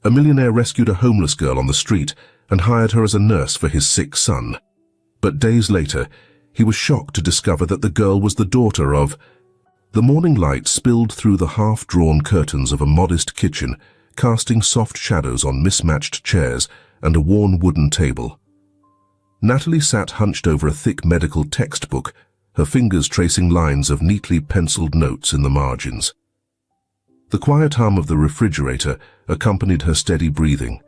A millionaire rescued a homeless girl on the street and hired her as a nurse for his sick son. But days later, he was shocked to discover that the girl was the daughter of... The morning light spilled through the half-drawn curtains of a modest kitchen, casting soft shadows on mismatched chairs and a worn wooden table. Natalie sat hunched over a thick medical textbook, her fingers tracing lines of neatly penciled notes in the margins. The quiet hum of the refrigerator accompanied her steady breathing,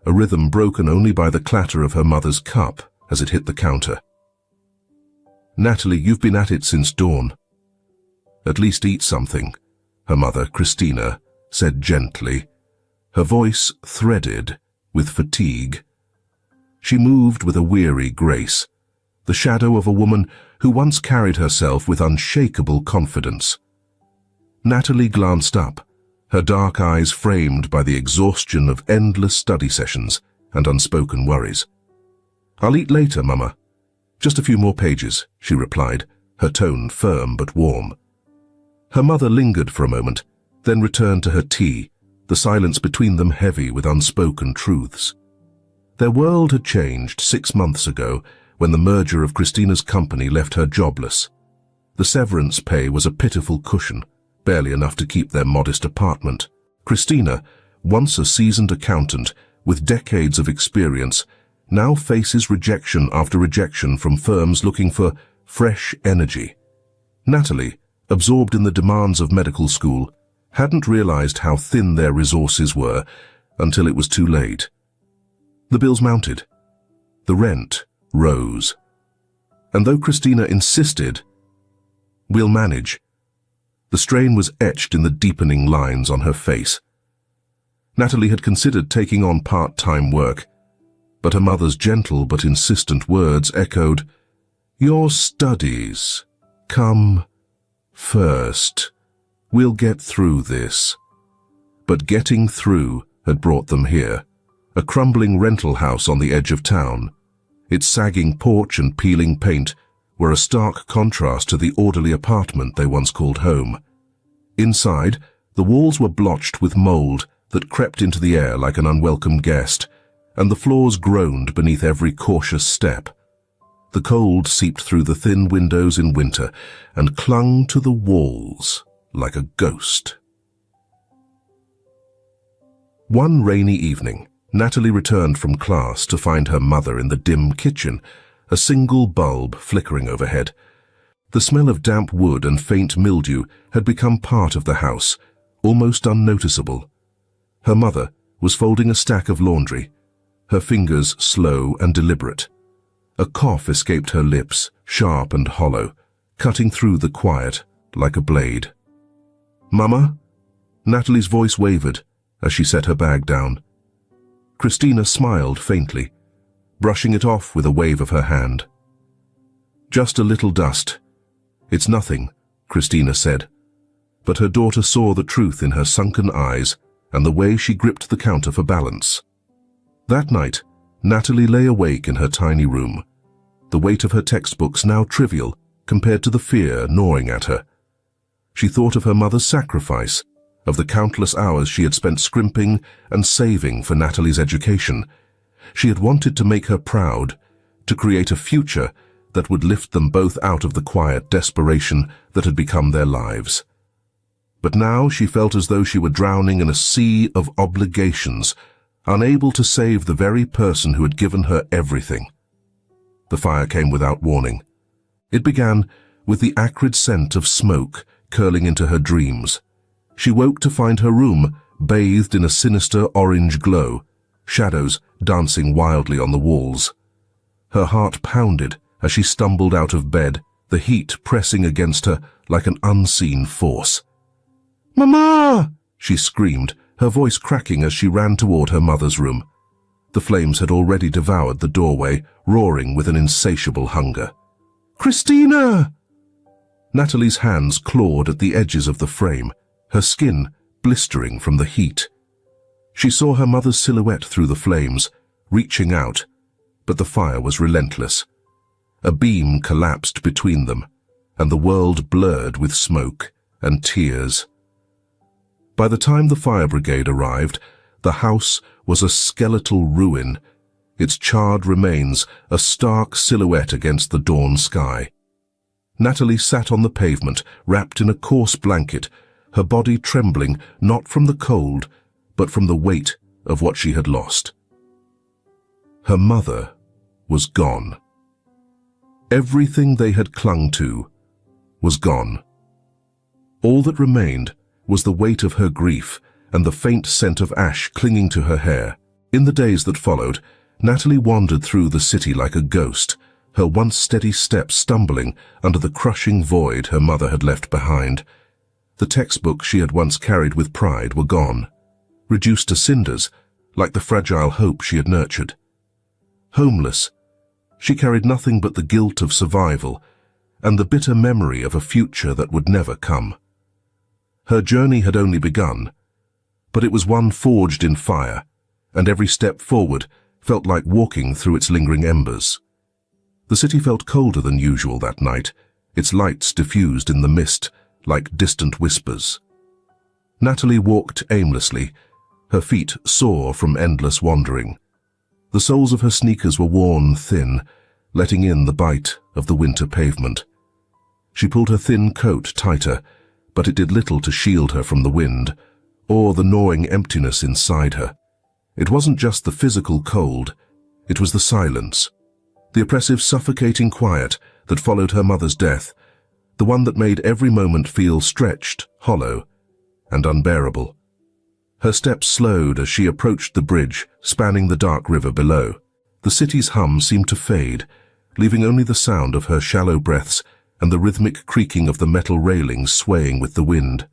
a rhythm broken only by the clatter of her mother's cup as it hit the counter. "Natalie, you've been at it since dawn. At least eat something," her mother, Christina, said gently, her voice threaded with fatigue. She moved with a weary grace, the shadow of a woman who once carried herself with unshakable confidence. Natalie glanced up, her dark eyes framed by the exhaustion of endless study sessions and unspoken worries. "I'll eat later, Mama. Just a few more pages," she replied, her tone firm but warm. Her mother lingered for a moment, then returned to her tea, the silence between them heavy with unspoken truths. Their world had changed 6 months ago when the merger of Christina's company left her jobless. The severance pay was a pitiful cushion, barely enough to keep their modest apartment. Christina, once a seasoned accountant with decades of experience, now faces rejection after rejection from firms looking for fresh energy. Natalie, absorbed in the demands of medical school, hadn't realized how thin their resources were until it was too late. The bills mounted. The rent rose. And though Christina insisted, "We'll manage," the strain was etched in the deepening lines on her face. Natalie had considered taking on part-time work, but her mother's gentle but insistent words echoed, "Your studies come first. We'll get through this." But getting through had brought them here, a crumbling rental house on the edge of town. Its sagging porch and peeling paint were a stark contrast to the orderly apartment they once called home. Inside, the walls were blotched with mold that crept into the air like an unwelcome guest, and the floors groaned beneath every cautious step. The cold seeped through the thin windows in winter and clung to the walls like a ghost. One rainy evening, Natalie returned from class to find her mother in the dim kitchen, a single bulb flickering overhead. The smell of damp wood and faint mildew had become part of the house, almost unnoticeable. Her mother was folding a stack of laundry, her fingers slow and deliberate. A cough escaped her lips, sharp and hollow, cutting through the quiet like a blade. "Mama?" Natalie's voice wavered as she set her bag down. Christina smiled faintly, brushing it off with a wave of her hand. "Just a little dust. It's nothing," Christina said, but her daughter saw the truth in her sunken eyes and the way she gripped the counter for balance. That night, Natalie lay awake in her tiny room, the weight of her textbooks now trivial compared to the fear gnawing at her. She thought of her mother's sacrifice, of the countless hours she had spent scrimping and saving for Natalie's education. She had wanted to make her proud, to create a future that would lift them both out of the quiet desperation that had become their lives. But now she felt as though she were drowning in a sea of obligations, unable to save the very person who had given her everything. The fire came without warning. It began with the acrid scent of smoke curling into her dreams. She woke to find her room bathed in a sinister orange glow, shadows dancing wildly on the walls. Her heart pounded as she stumbled out of bed, the heat pressing against her like an unseen force. "Mama!" she screamed, her voice cracking as she ran toward her mother's room. The flames had already devoured the doorway, roaring with an insatiable hunger. "Christina!" Natalie's hands clawed at the edges of the frame, her skin blistering from the heat. She saw her mother's silhouette through the flames, reaching out, but the fire was relentless. A beam collapsed between them, and the world blurred with smoke and tears. By the time the fire brigade arrived, The house was a skeletal ruin, its charred remains a stark silhouette against the dawn sky. Natalie sat on the pavement, wrapped in a coarse blanket, her body trembling not from the cold, but from the weight of what she had lost. Her mother was gone. Everything they had clung to was gone. All that remained was the weight of her grief and the faint scent of ash clinging to her hair. In the days that followed, Natalie wandered through the city like a ghost, her once steady steps stumbling under the crushing void her mother had left behind. The textbooks she had once carried with pride were gone, reduced to cinders, like the fragile hope she had nurtured. Homeless, she carried nothing but the guilt of survival and the bitter memory of a future that would never come. Her journey had only begun, but it was one forged in fire, and every step forward felt like walking through its lingering embers. The city felt colder than usual that night, its lights diffused in the mist like distant whispers. Natalie walked aimlessly, her feet sore from endless wandering. The soles of her sneakers were worn thin, letting in the bite of the winter pavement. She pulled her thin coat tighter, but it did little to shield her from the wind, or the gnawing emptiness inside her. It wasn't just the physical cold, it was the silence, the oppressive, suffocating quiet that followed her mother's death, the one that made every moment feel stretched, hollow, and unbearable. Her steps slowed as she approached the bridge spanning the dark river below. The city's hum seemed to fade, leaving only the sound of her shallow breaths and the rhythmic creaking of the metal railings swaying with the wind.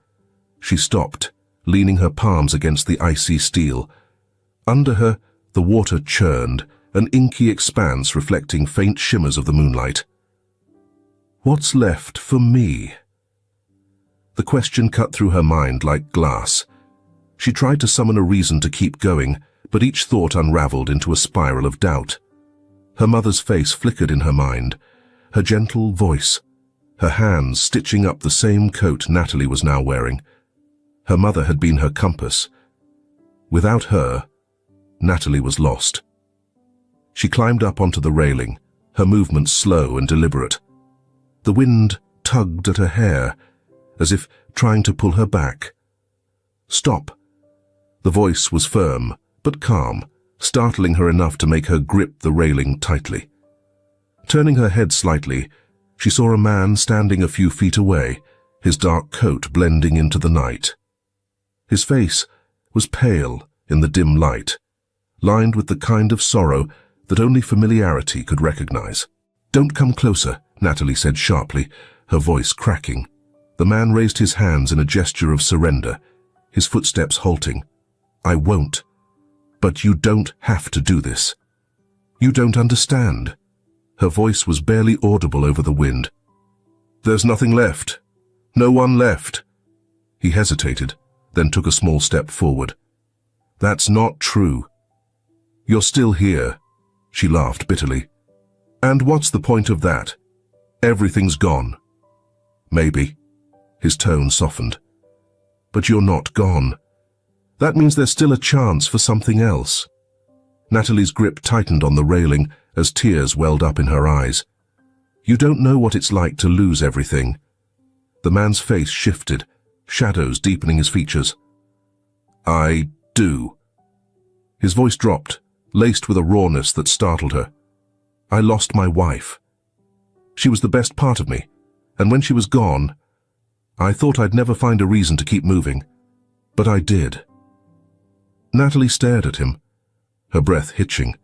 She stopped, leaning her palms against the icy steel. Under her, the water churned, an inky expanse reflecting faint shimmers of the moonlight. What's left for me? The question cut through her mind like glass. She tried to summon a reason to keep going, but each thought unraveled into a spiral of doubt. Her mother's face flickered in her mind, her gentle voice, her hands stitching up the same coat Natalie was now wearing. Her mother had been her compass. Without her, Natalie was lost. She climbed up onto the railing, her movements slow and deliberate. The wind tugged at her hair, as if trying to pull her back. Stop. The voice was firm, but calm, startling her enough to make her grip the railing tightly. Turning her head slightly, she saw a man standing a few feet away, his dark coat blending into the night. His face was pale in the dim light, lined with the kind of sorrow that only familiarity could recognize. "Don't come closer," Natalie said sharply, her voice cracking. The man raised his hands in a gesture of surrender, his footsteps halting. "I won't. But you don't have to do this. You don't understand." Her voice was barely audible over the wind. "There's nothing left. No one left." He hesitated, then took a small step forward. "That's not true. You're still here." She laughed bitterly. "And what's the point of that? Everything's gone." "Maybe." His tone softened. "But you're not gone. That means there's still a chance for something else." Natalie's grip tightened on the railing as tears welled up in her eyes. "You don't know what it's like to lose everything." The man's face shifted, shadows deepening his features. "I do." His voice dropped, laced with a rawness that startled her. "I lost my wife. She was the best part of me, and when she was gone, I thought I'd never find a reason to keep moving, but I did." Natalie stared at him, her breath hitching.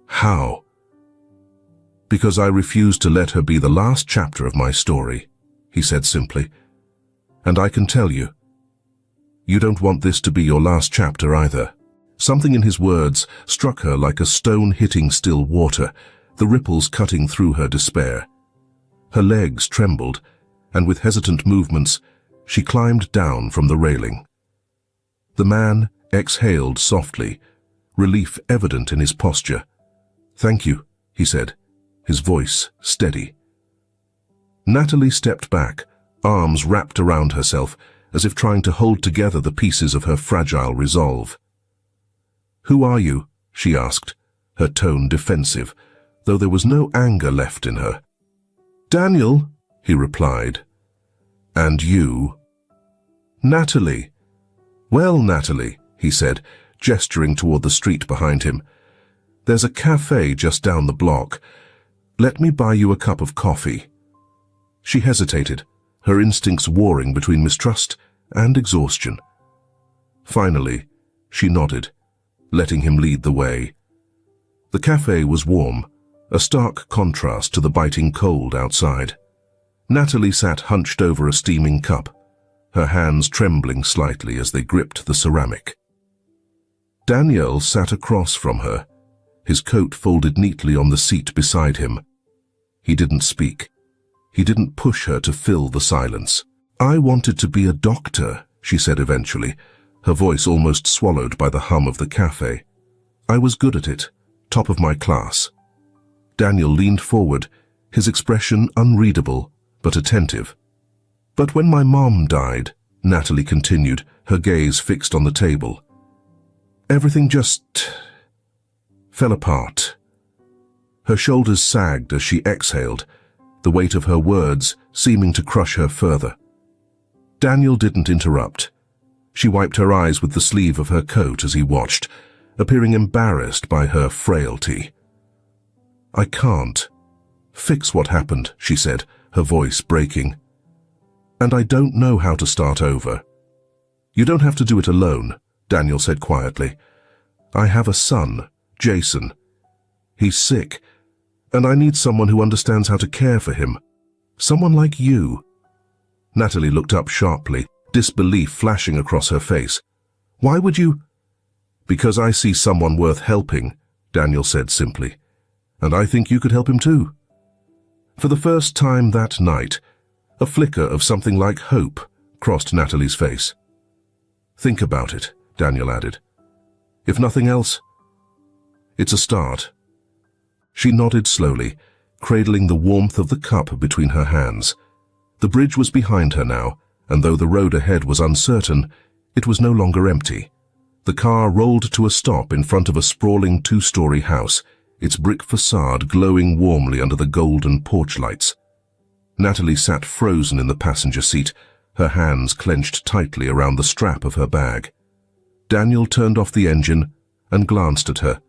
"How?" "Because I refused to let her be the last chapter of my story," he said simply. "And I can tell you, you don't want this to be your last chapter either." Something in his words struck her like a stone hitting still water, the ripples cutting through her despair. Her legs trembled, and with hesitant movements, she climbed down from the railing. The man exhaled softly, relief evident in his posture. "Thank you," he said, his voice steady. Natalie stepped back, arms wrapped around herself, as if trying to hold together the pieces of her fragile resolve. "Who are you?" she asked, her tone defensive, though there was no anger left in her. "Daniel," he replied. "And you?" "Natalie." "Well, Natalie," he said, gesturing toward the street behind him, "there's a cafe just down the block. Let me buy you a cup of coffee." She hesitated, her instincts warring between mistrust and exhaustion. Finally, she nodded, letting him lead the way. The cafe was warm, a stark contrast to the biting cold outside. Natalie sat hunched over a steaming cup, her hands trembling slightly as they gripped the ceramic. Daniel sat across from her, his coat folded neatly on the seat beside him. He didn't speak. He didn't push her to fill the silence. "I wanted to be a doctor," she said eventually, her voice almost swallowed by the hum of the cafe. "I was good at it, top of my class." Daniel leaned forward, his expression unreadable but attentive. "But when my mom died," Natalie continued, her gaze fixed on the table, "everything just fell apart." Her shoulders sagged as she exhaled, the weight of her words seeming to crush her further. Daniel didn't interrupt. She wiped her eyes with the sleeve of her coat as he watched, appearing embarrassed by her frailty. "I can't fix what happened," she said, her voice breaking. "And I don't know how to start over." "You don't have to do it alone," Daniel said quietly. "I have a son, Jason. He's sick, and I need someone who understands how to care for him. Someone like you." Natalie looked up sharply, disbelief flashing across her face. "Why would you?" "Because I see someone worth helping," Daniel said simply. "And I think you could help him too." For the first time that night, a flicker of something like hope crossed Natalie's face. "Think about it," Daniel added. "If nothing else, it's a start." She nodded slowly, cradling the warmth of the cup between her hands. The bridge was behind her now, and though the road ahead was uncertain, it was no longer empty. The car rolled to a stop in front of a sprawling two-story house, its brick facade glowing warmly under the golden porch lights. Natalie sat frozen in the passenger seat, her hands clenched tightly around the strap of her bag. Daniel turned off the engine and glanced at her.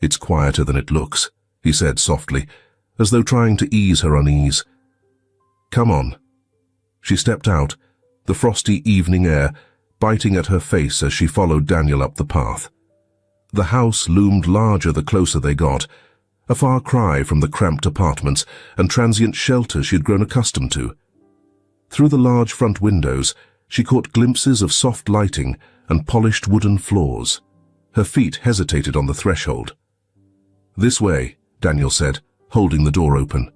"It's quieter than it looks," he said softly, as though trying to ease her unease. "Come on." She stepped out, the frosty evening air biting at her face as she followed Daniel up the path. The house loomed larger the closer they got, a far cry from the cramped apartments and transient shelter she had grown accustomed to. Through the large front windows, she caught glimpses of soft lighting and polished wooden floors. Her feet hesitated on the threshold. "This way," Daniel said, holding the door open.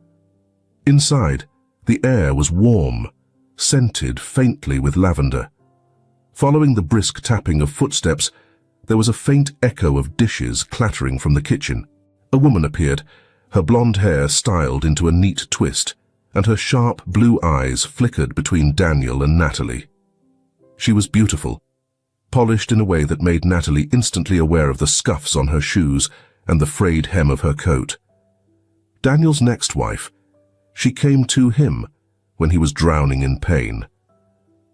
Inside, the air was warm, scented faintly with lavender. Following the brisk tapping of footsteps, there was a faint echo of dishes clattering from the kitchen. A woman appeared, her blonde hair styled into a neat twist, and her sharp blue eyes flickered between Daniel and Natalie. She was beautiful, polished in a way that made Natalie instantly aware of the scuffs on her shoes and the frayed hem of her coat. Daniel's next wife, she came to him when he was drowning in pain.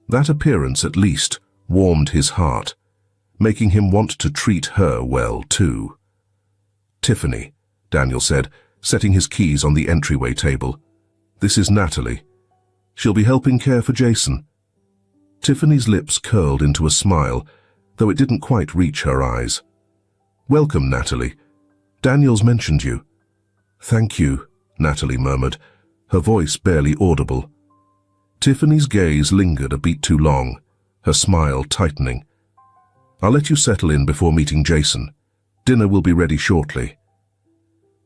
That appearance, at least, warmed his heart, making him want to treat her well, too. "Tiffany," Daniel said, setting his keys on the entryway table. "This is Natalie. She'll be helping care for Jason." Tiffany's lips curled into a smile, though it didn't quite reach her eyes. "Welcome, Natalie. Daniel's mentioned you." "Thank you," Natalie murmured, her voice barely audible. Tiffany's gaze lingered a beat too long, her smile tightening. "I'll let you settle in before meeting Jason. Dinner will be ready shortly."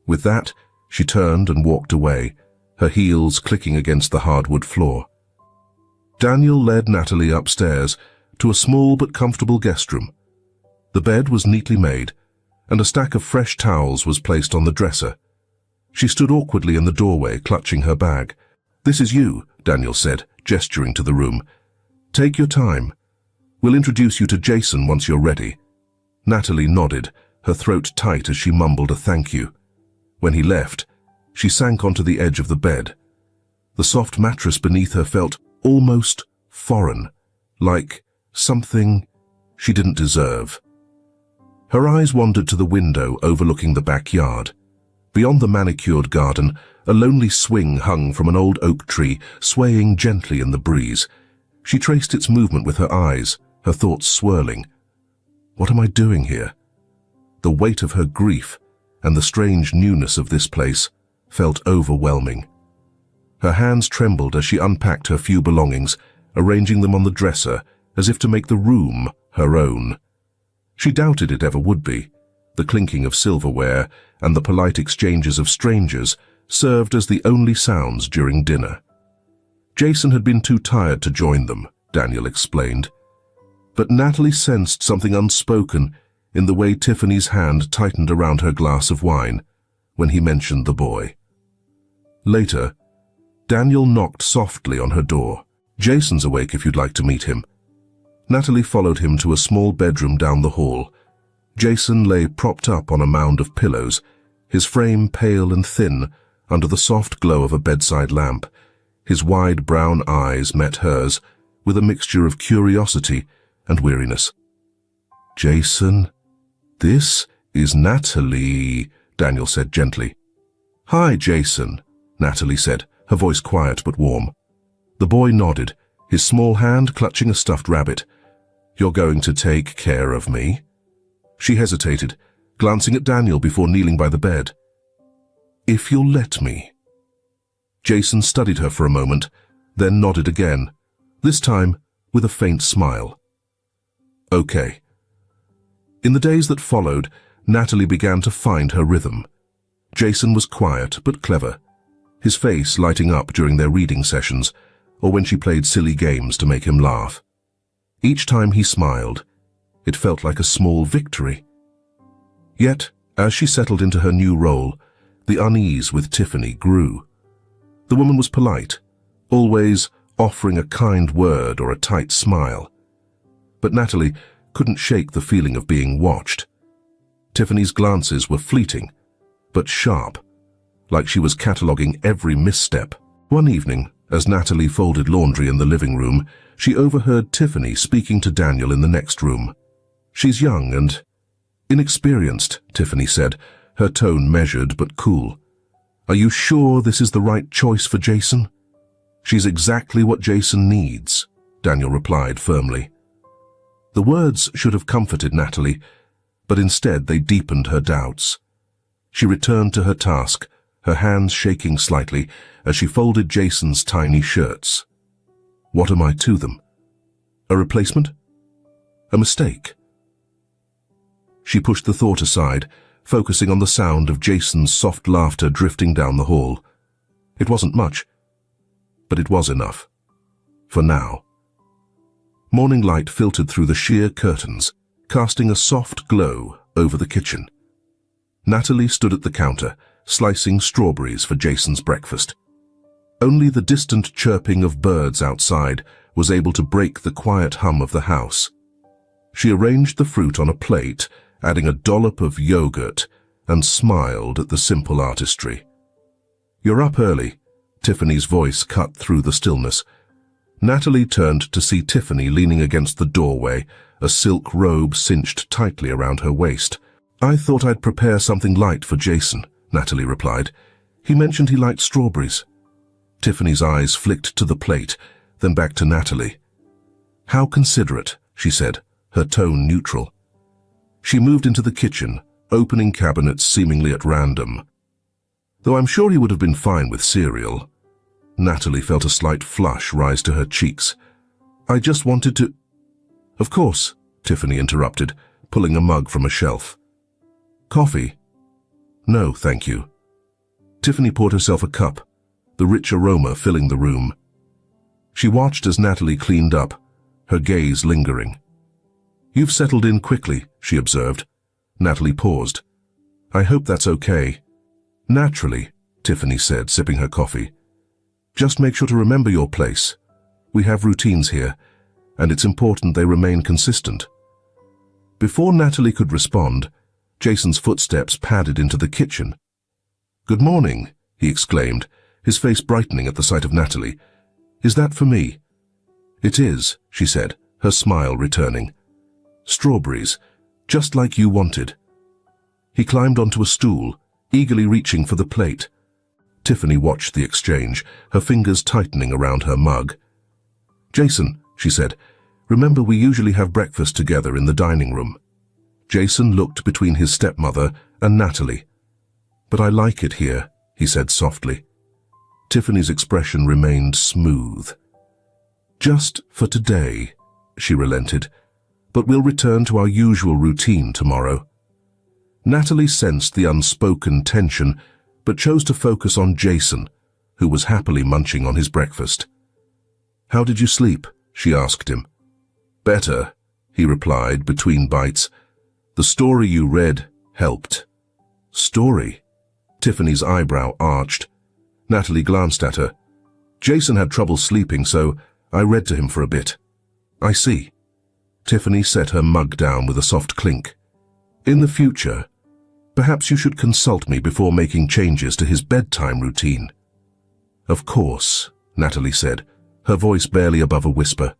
With that, she turned and walked away, her heels clicking against the hardwood floor. Daniel led Natalie upstairs to a small but comfortable guest room. The bed was neatly made, and a stack of fresh towels was placed on the dresser. She stood awkwardly in the doorway, clutching her bag. "This is you," Daniel said, gesturing to the room. "Take your time. We'll introduce you to Jason once you're ready." Natalie nodded, her throat tight as she mumbled a thank you. When he left, she sank onto the edge of the bed. The soft mattress beneath her felt almost foreign, like something she didn't deserve. Her eyes wandered to the window overlooking the backyard. Beyond the manicured garden, a lonely swing hung from an old oak tree, swaying gently in the breeze. She traced its movement with her eyes, her thoughts swirling. What am I doing here? The weight of her grief and the strange newness of this place felt overwhelming. Her hands trembled as she unpacked her few belongings, arranging them on the dresser as if to make the room her own. She doubted it ever would be. The clinking of silverware and the polite exchanges of strangers served as the only sounds during dinner. Jason had been too tired to join them, Daniel explained. But Natalie sensed something unspoken in the way Tiffany's hand tightened around her glass of wine when he mentioned the boy. Later, Daniel knocked softly on her door. "Jason's awake if you'd like to meet him." Natalie followed him to a small bedroom down the hall. Jason lay propped up on a mound of pillows, his frame pale and thin under the soft glow of a bedside lamp. His wide brown eyes met hers with a mixture of curiosity and weariness. "Jason, this is Natalie," Daniel said gently. "Hi, Jason," Natalie said, her voice quiet but warm. The boy nodded, his small hand clutching a stuffed rabbit. "You're going to take care of me?" She hesitated, glancing at Daniel before kneeling by the bed. "If you'll let me." Jason studied her for a moment, then nodded again, this time with a faint smile. "Okay." In the days that followed, Natalie began to find her rhythm. Jason was quiet but clever, his face lighting up during their reading sessions or when she played silly games to make him laugh. Each time he smiled, it felt like a small victory. Yet, as she settled into her new role, the unease with Tiffany grew. The woman was polite, always offering a kind word or a tight smile. But Natalie couldn't shake the feeling of being watched. Tiffany's glances were fleeting, but sharp, like she was cataloguing every misstep. One evening, as Natalie folded laundry in the living room, she overheard Tiffany speaking to Daniel in the next room. "She's young and inexperienced," Tiffany said, her tone measured but cool. "Are you sure this is the right choice for Jason?" "She's exactly what Jason needs," Daniel replied firmly. The words should have comforted Natalie, but instead they deepened her doubts. She returned to her task, her hands shaking slightly as she folded Jason's tiny shirts. What am I to them? A replacement? A mistake? She pushed the thought aside, focusing on the sound of Jason's soft laughter drifting down the hall. It wasn't much, but it was enough. For now. Morning light filtered through the sheer curtains, casting a soft glow over the kitchen. Natalie stood at the counter, slicing strawberries for Jason's breakfast. Only the distant chirping of birds outside was able to break the quiet hum of the house. She arranged the fruit on a plate, adding a dollop of yogurt, and smiled at the simple artistry. "You're up early," Tiffany's voice cut through the stillness. Natalie turned to see Tiffany leaning against the doorway, a silk robe cinched tightly around her waist. "I thought I'd prepare something light for Jason," Natalie replied. "He mentioned he liked strawberries." Tiffany's eyes flicked to the plate, then back to Natalie. "How considerate," she said, her tone neutral. She moved into the kitchen, opening cabinets seemingly at random. "Though I'm sure he would have been fine with cereal." Natalie felt a slight flush rise to her cheeks. "I just wanted to—" "Of course," Tiffany interrupted, pulling a mug from a shelf. "Coffee?" "No, thank you." Tiffany poured herself a cup, the rich aroma filling the room. She watched as Natalie cleaned up, her gaze lingering. "You've settled in quickly," she observed. Natalie paused. "I hope that's okay." "Naturally," Tiffany said, sipping her coffee. "Just make sure to remember your place. We have routines here, and it's important they remain consistent." Before Natalie could respond, Jason's footsteps padded into the kitchen. "Good morning," he exclaimed, his face brightening at the sight of Natalie. "Is that for me?" "It is," she said, her smile returning. "Strawberries, just like you wanted." He climbed onto a stool, eagerly reaching for the plate. Tiffany watched the exchange, her fingers tightening around her mug. "Jason," she said, "remember we usually have breakfast together in the dining room." Jason looked between his stepmother and Natalie. "But I like it here," he said softly. Tiffany's expression remained smooth. "Just for today," she relented, "but we'll return to our usual routine tomorrow." Natalie sensed the unspoken tension, but chose to focus on Jason, who was happily munching on his breakfast. "How did you sleep?" she asked him. "Better," he replied between bites. "The story you read helped." "Story?" Tiffany's eyebrow arched. Natalie glanced at her. "Jason had trouble sleeping, so I read to him for a bit." "I see." Tiffany set her mug down with a soft clink. "In the future, perhaps you should consult me before making changes to his bedtime routine." "Of course," Natalie said, her voice barely above a whisper.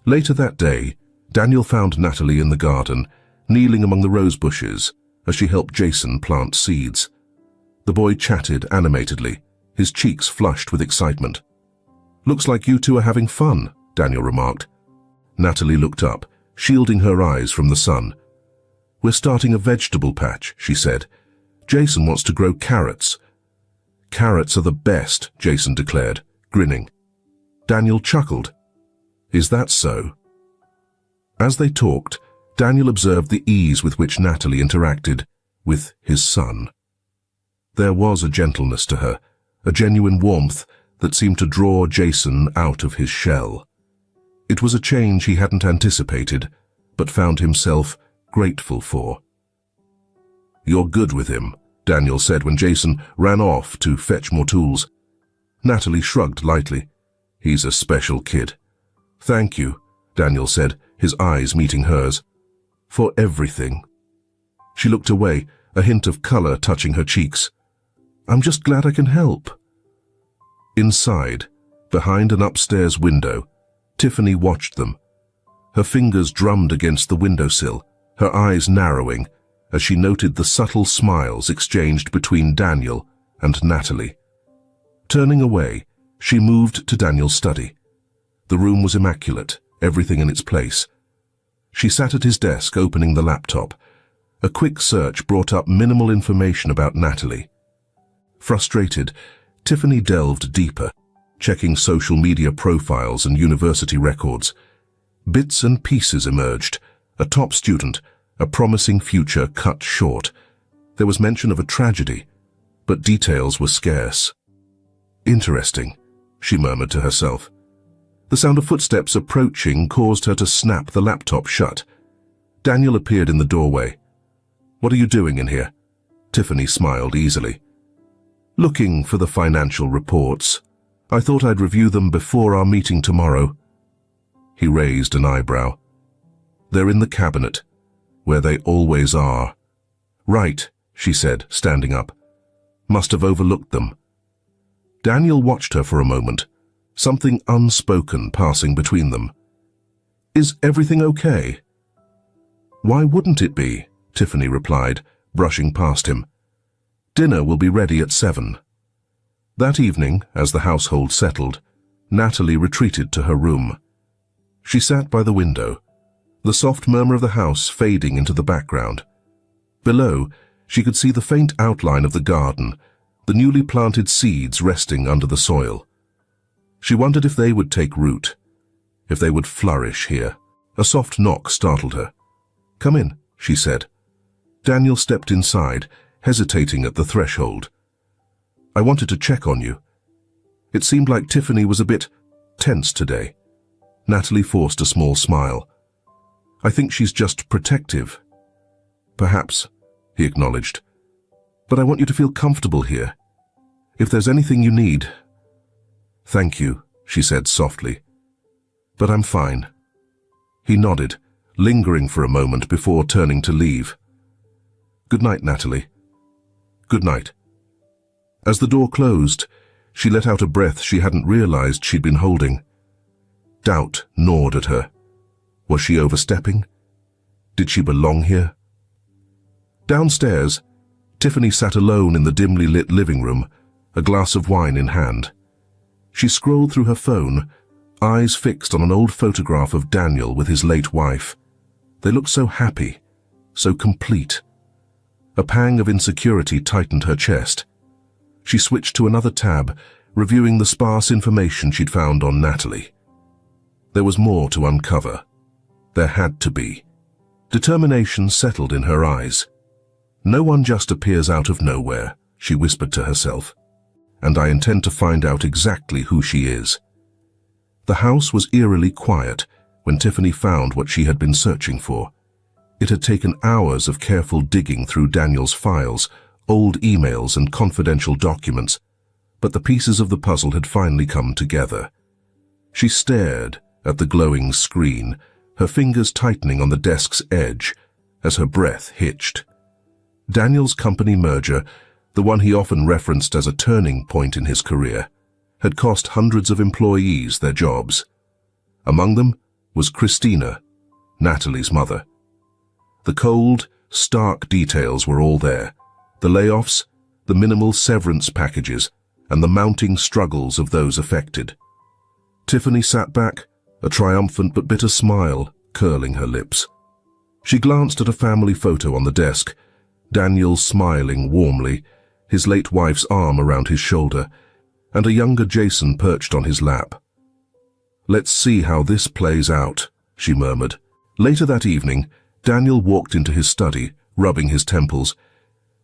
Later that day, Daniel found Natalie in the garden, kneeling among the rose bushes as she helped Jason plant seeds. The boy chatted animatedly, his cheeks flushed with excitement. "Looks like you two are having fun," Daniel remarked. Natalie looked up, shielding her eyes from the sun. "We're starting a vegetable patch," she said. "Jason wants to grow carrots." "Carrots are the best," Jason declared, grinning. Daniel chuckled. "Is that so?" As they talked, Daniel observed the ease with which Natalie interacted with his son. There was a gentleness to her, a genuine warmth that seemed to draw Jason out of his shell. It was a change he hadn't anticipated, but found himself grateful for. "You're good with him," Daniel said when Jason ran off to fetch more tools. Natalie shrugged lightly. "He's a special kid." "Thank you," Daniel said, his eyes meeting hers. "For everything." She looked away, a hint of color touching her cheeks. "I'm just glad I can help." Inside, behind an upstairs window, Tiffany watched them. Her fingers drummed against the windowsill, her eyes narrowing as she noted the subtle smiles exchanged between Daniel and Natalie. Turning away, she moved to Daniel's study. The room was immaculate, everything in its place. She sat at his desk, opening the laptop. A quick search brought up minimal information about Natalie. Frustrated, Tiffany delved deeper, checking social media profiles and university records. Bits and pieces emerged. A top student, a promising future cut short. There was mention of a tragedy, but details were scarce. "Interesting," she murmured to herself. The sound of footsteps approaching caused her to snap the laptop shut. Daniel appeared in the doorway. "What are you doing in here?" Tiffany smiled easily. "Looking for the financial reports. I thought I'd review them before our meeting tomorrow." He raised an eyebrow. "They're in the cabinet, where they always are." "Right," she said, standing up. "Must have overlooked them." Daniel watched her for a moment, something unspoken passing between them. "Is everything okay?" "Why wouldn't it be?" Tiffany replied, brushing past him. "Dinner will be ready at 7. That evening, as the household settled, Natalie retreated to her room. She sat by the window, the soft murmur of the house fading into the background. Below, she could see the faint outline of the garden, the newly planted seeds resting under the soil. She wondered if they would take root, if they would flourish here. A soft knock startled her. "Come in," she said. Daniel stepped inside, hesitating at the threshold. "I wanted to check on you." It seemed like Tiffany was a bit tense today. Natalie forced a small smile. "I think she's just protective." "Perhaps," he acknowledged. "But I want you to feel comfortable here. If there's anything you need—" "Thank you," she said softly. "But I'm fine." He nodded, lingering for a moment before turning to leave. "Good night, Natalie." "Good night." As the door closed, she let out a breath she hadn't realized she'd been holding. Doubt gnawed at her. Was she overstepping? Did she belong here? Downstairs, Tiffany sat alone in the dimly lit living room, a glass of wine in hand. She scrolled through her phone, eyes fixed on an old photograph of Daniel with his late wife. They looked so happy, so complete. A pang of insecurity tightened her chest. She switched to another tab, reviewing the sparse information she'd found on Natalie. There was more to uncover. There had to be. Determination settled in her eyes. "No one just appears out of nowhere," she whispered to herself. "And I intend to find out exactly who she is." The house was eerily quiet when Tiffany found what she had been searching for. It had taken hours of careful digging through Daniel's files, old emails and confidential documents, but the pieces of the puzzle had finally come together. She stared at the glowing screen, her fingers tightening on the desk's edge as her breath hitched. Daniel's company merger, the one he often referenced as a turning point in his career, had cost hundreds of employees their jobs. Among them was Christina, Natalie's mother. The cold, stark details were all there. The layoffs, the minimal severance packages, and the mounting struggles of those affected. Tiffany sat back, a triumphant but bitter smile curling her lips. She glanced at a family photo on the desk, Daniel smiling warmly, his late wife's arm around his shoulder, and a younger Jason perched on his lap. "Let's see how this plays out," she murmured. Later that evening, Daniel walked into his study, rubbing his temples.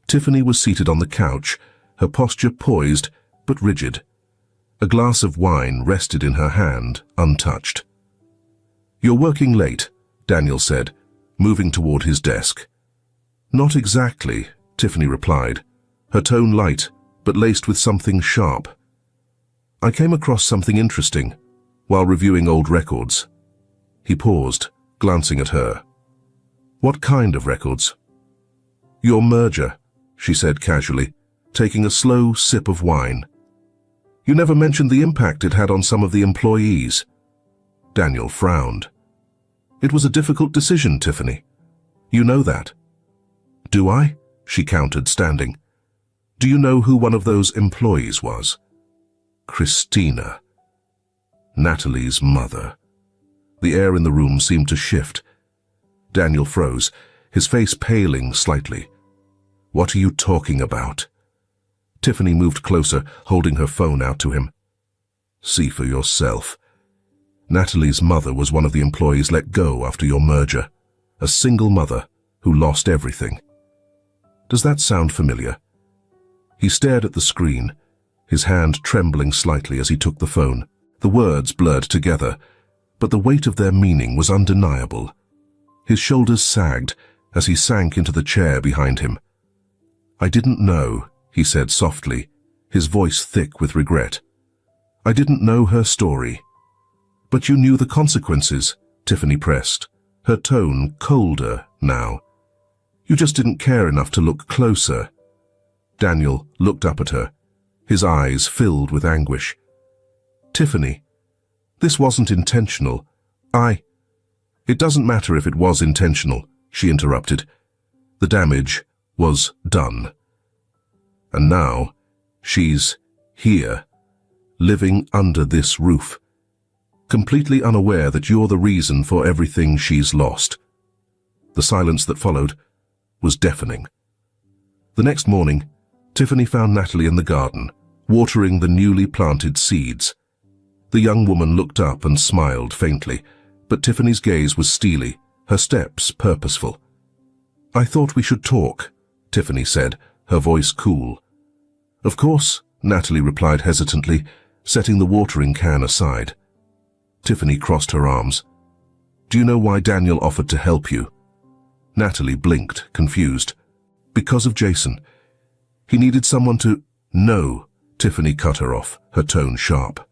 Tiffany was seated on the couch, her posture poised but rigid. A glass of wine rested in her hand, untouched. "You're working late," Daniel said, moving toward his desk. "Not exactly," Tiffany replied, her tone light but laced with something sharp. "I came across something interesting while reviewing old records." He paused, glancing at her. "What kind of records?" "Your merger," she said casually, taking a slow sip of wine. "You never mentioned the impact it had on some of the employees." Daniel frowned. "It was a difficult decision, Tiffany. You know that." "Do I?" she countered, standing. "Do you know who one of those employees was?" Christina. Natalie's mother. The air in the room seemed to shift. Daniel froze, his face paling slightly. "What are you talking about?" Tiffany moved closer, holding her phone out to him. "See for yourself. Natalie's mother was one of the employees let go after your merger. A single mother who lost everything. Does that sound familiar?" He stared at the screen, his hand trembling slightly as he took the phone. The words blurred together, but the weight of their meaning was undeniable. His shoulders sagged as he sank into the chair behind him. "I didn't know," he said softly, his voice thick with regret. "I didn't know her story." "But you knew the consequences," Tiffany pressed, her tone colder now. "You just didn't care enough to look closer." Daniel looked up at her, his eyes filled with anguish. "Tiffany, this wasn't intentional. It doesn't matter if it was intentional," she interrupted. "The damage was done. And now, she's here, living under this roof, completely unaware that you're the reason for everything she's lost." The silence that followed was deafening. The next morning, Tiffany found Natalie in the garden, watering the newly planted seeds. The young woman looked up and smiled faintly, but Tiffany's gaze was steely, her steps purposeful. "I thought we should talk," Tiffany said, her voice cool. "Of course," Natalie replied hesitantly, setting the watering can aside. Tiffany crossed her arms. "Do you know why Daniel offered to help you?" Natalie blinked, confused. "Because of Jason. He needed someone to—" "No," Tiffany cut her off, her tone sharp.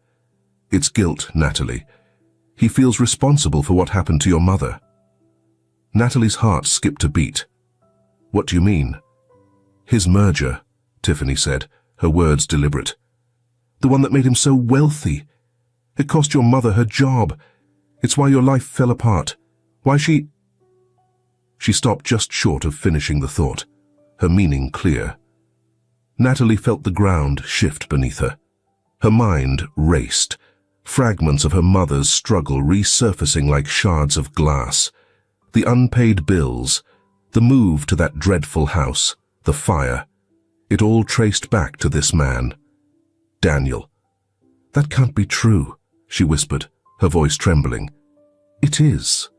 "It's guilt, Natalie. He feels responsible for what happened to your mother." Natalie's heart skipped a beat. What do you mean? His merger, Tiffany said, her words deliberate. The one that made him so wealthy. It cost your mother her job. It's why your life fell apart. Why she... She stopped just short of finishing the thought, her meaning clear. Natalie felt the ground shift beneath her. Her mind raced, fragments of her mother's struggle resurfacing like shards of glass. The unpaid bills, the move to that dreadful house, the fire. It all traced back to this man. Daniel. That can't be true, she whispered, her voice trembling. It is,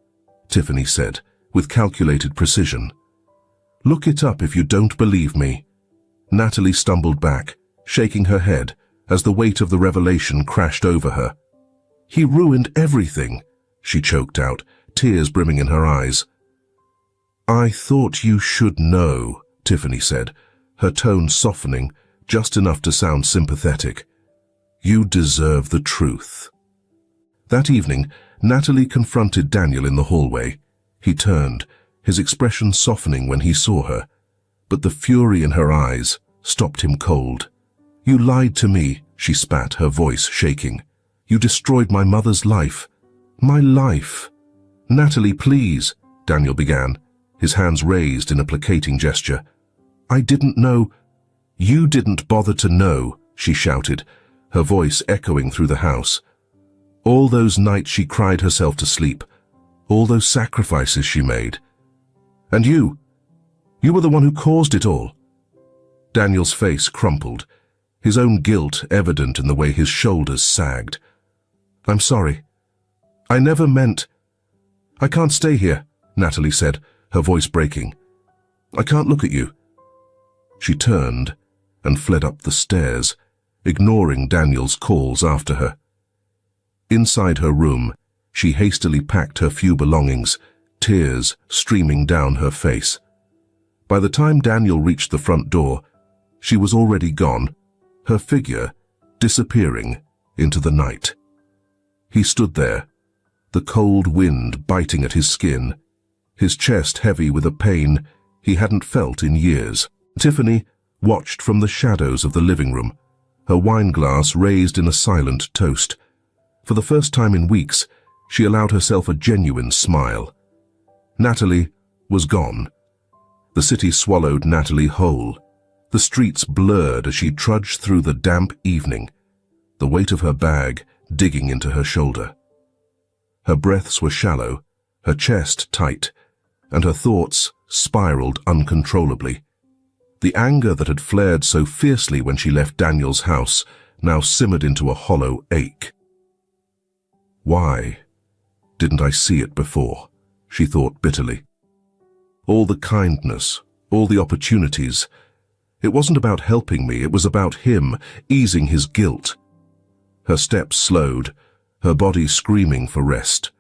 Tiffany said, with calculated precision. Look it up if you don't believe me. Natalie stumbled back, shaking her head as the weight of the revelation crashed over her. He ruined everything, she choked out, tears brimming in her eyes. I thought you should know, Tiffany said, her tone softening just enough to sound sympathetic. You deserve the truth. That evening, Natalie confronted Daniel in the hallway. He turned, his expression softening when he saw her, but the fury in her eyes stopped him cold. You lied to me, she spat, her voice shaking. You destroyed my mother's life. My life. Natalie, please, Daniel began, his hands raised in a placating gesture. I didn't know. You didn't bother to know, she shouted, her voice echoing through the house. All those nights she cried herself to sleep, all those sacrifices she made. And you were the one who caused it all. Daniel's face crumpled, his own guilt evident in the way his shoulders sagged. I'm sorry. I never meant... I can't stay here, Natalie said, her voice breaking. I can't look at you. She turned and fled up the stairs, ignoring Daniel's calls after her. Inside her room, she hastily packed her few belongings, tears streaming down her face. By the time Daniel reached the front door, she was already gone, her figure disappearing into the night. He stood there, the cold wind biting at his skin, his chest heavy with a pain he hadn't felt in years. Tiffany watched from the shadows of the living room, her wineglass raised in a silent toast. For the first time in weeks, she allowed herself a genuine smile. Natalie was gone. The city swallowed Natalie whole. The streets blurred as she trudged through the damp evening, the weight of her bag digging into her shoulder. Her breaths were shallow, her chest tight, and her thoughts spiraled uncontrollably. The anger that had flared so fiercely when she left Daniel's house now simmered into a hollow ache. Why didn't I see it before? She thought bitterly. All the kindness, all the opportunities. It wasn't about helping me, it was about him, easing his guilt. Her steps slowed, her body screaming for rest.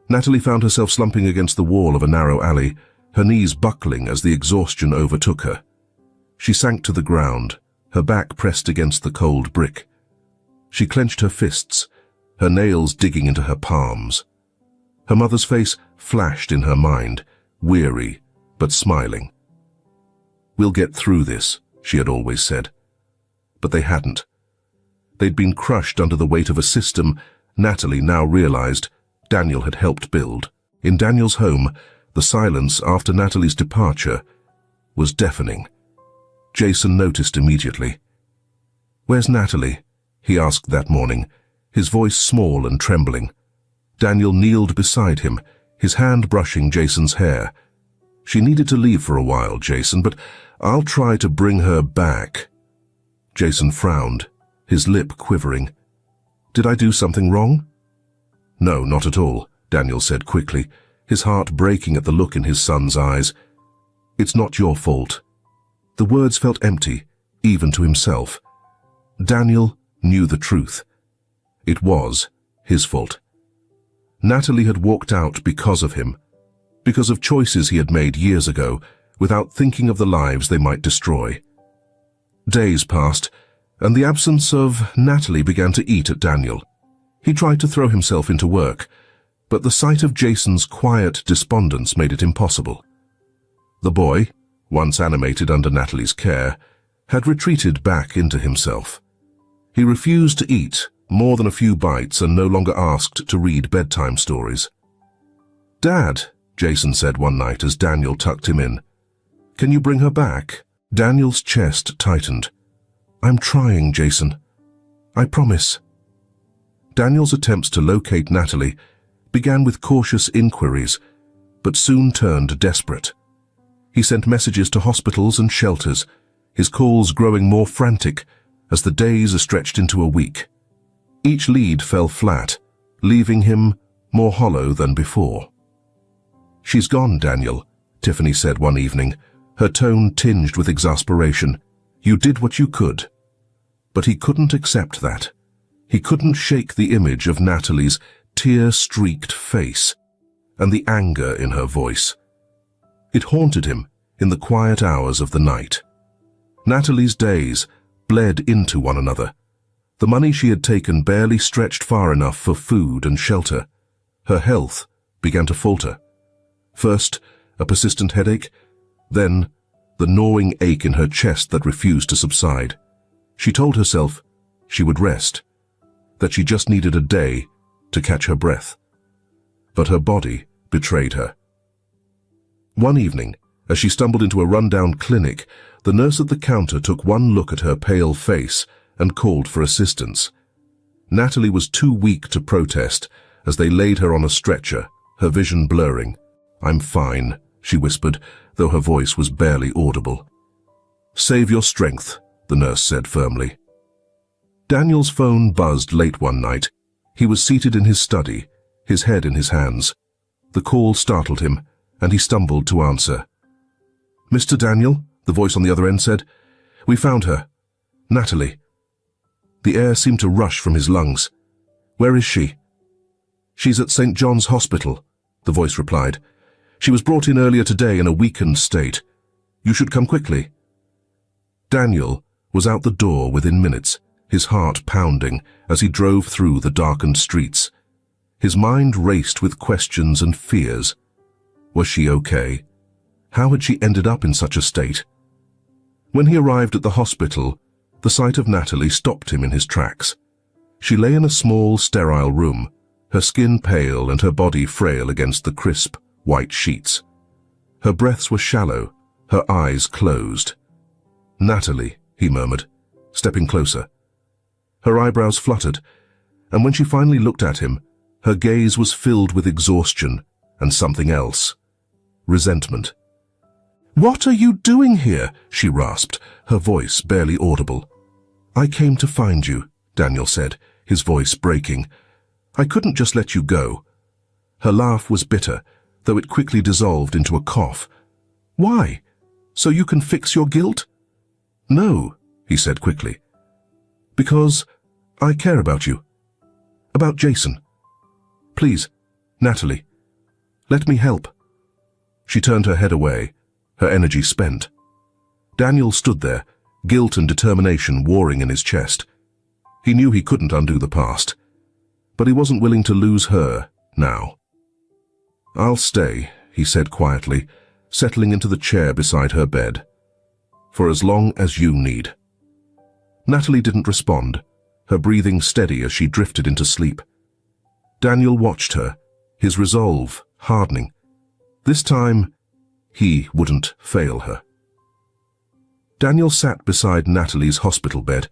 Natalie found herself slumping against the wall of a narrow alley, her knees buckling as the exhaustion overtook her. She sank to the ground, her back pressed against the cold brick. She clenched her fists, her nails digging into her palms. Her mother's face flashed in her mind, weary but smiling. We'll get through this, she had always said. But they hadn't. They'd been crushed under the weight of a system Natalie now realized Daniel had helped build. In Daniel's home, the silence after Natalie's departure was deafening. Jason noticed immediately. Where's Natalie? He asked that morning, his voice small and trembling. Daniel kneeled beside him, his hand brushing Jason's hair. She needed to leave for a while, Jason, but I'll try to bring her back. Jason frowned, his lip quivering. Did I do something wrong? No, not at all, Daniel said quickly, his heart breaking at the look in his son's eyes. It's not your fault. The words felt empty, even to himself. Daniel knew the truth. It was his fault. Natalie had walked out because of him, because of choices he had made years ago, without thinking of the lives they might destroy. Days passed, and the absence of Natalie began to eat at Daniel. He tried to throw himself into work, But the sight of Jason's quiet despondence made it impossible. The boy, once animated under Natalie's care, had retreated back into himself. He refused to eat more than a few bites and no longer asked to read bedtime stories. "Dad," Jason said one night as Daniel tucked him in, "can you bring her back?" Daniel's chest tightened. "I'm trying, Jason. I promise." Daniel's attempts to locate Natalie began with cautious inquiries, but soon turned desperate. He sent messages to hospitals and shelters, his calls growing more frantic as the days stretched into a week. Each lead fell flat, leaving him more hollow than before. "She's gone, Daniel," Tiffany said one evening, her tone tinged with exasperation. "You did what you could." But he couldn't accept that. He couldn't shake the image of Natalie's tear-streaked face and the anger in her voice. It haunted him in the quiet hours of the night. Natalie's days bled into one another. The money she had taken barely stretched far enough for food and shelter. Her health began to falter. First, a persistent headache, then the gnawing ache in her chest that refused to subside. She told herself she would rest, that she just needed a day to catch her breath. But her body betrayed her. One evening, as she stumbled into a rundown clinic, the nurse at the counter took one look at her pale face and called for assistance. Natalie was too weak to protest as they laid her on a stretcher, her vision blurring. "I'm fine," she whispered, though her voice was barely audible. "Save your strength," the nurse said firmly. Daniel's phone buzzed late one night. He was seated in his study, his head in his hands. The call startled him, and he stumbled to answer. "Mr. Daniel," the voice on the other end said, "we found her. Natalie." The air seemed to rush from his lungs. "Where is she?" "She's at St. John's Hospital," the voice replied. "She was brought in earlier today in a weakened state. You should come quickly." Daniel was out the door within minutes, his heart pounding as he drove through the darkened streets. His mind raced with questions and fears. Was she okay? How had she ended up in such a state? When he arrived at the hospital, the sight of Natalie stopped him in his tracks. She lay in a small, sterile room, her skin pale and her body frail against the crisp, white sheets. Her breaths were shallow, her eyes closed. "Natalie," he murmured, stepping closer. Her eyebrows fluttered, and when she finally looked at him, her gaze was filled with exhaustion and something else. Resentment. "What are you doing here?" she rasped, her voice barely audible. "I came to find you," Daniel said, his voice breaking. "I couldn't just let you go." Her laugh was bitter, though it quickly dissolved into a cough. "Why? So you can fix your guilt?" "No," he said quickly. "Because I care about you. About Jason. Please, Natalie, let me help." She turned her head away, her energy spent. Daniel stood there, guilt and determination warring in his chest. He knew he couldn't undo the past, but he wasn't willing to lose her now. "I'll stay," he said quietly, settling into the chair beside her bed. "For as long as you need." Natalie didn't respond, her breathing steady as she drifted into sleep. Daniel watched her, his resolve hardening. This time, he wouldn't fail her. Daniel sat beside Natalie's hospital bed,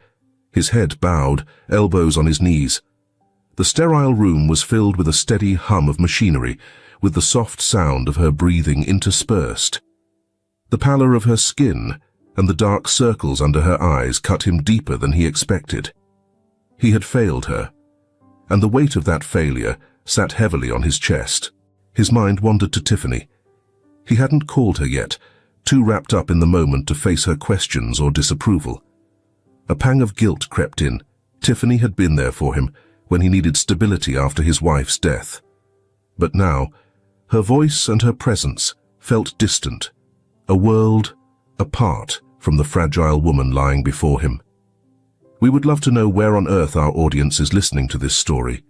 his head bowed, elbows on his knees. The sterile room was filled with a steady hum of machinery, with the soft sound of her breathing interspersed. The pallor of her skin and the dark circles under her eyes cut him deeper than he expected. He had failed her, and the weight of that failure sat heavily on his chest. His mind wandered to Tiffany. He hadn't called her yet, too wrapped up in the moment to face her questions or disapproval. A pang of guilt crept in. Tiffany had been there for him when he needed stability after his wife's death. But now, her voice and her presence felt distant, a world apart from the fragile woman lying before him. We would love to know where on earth our audience is listening to this story.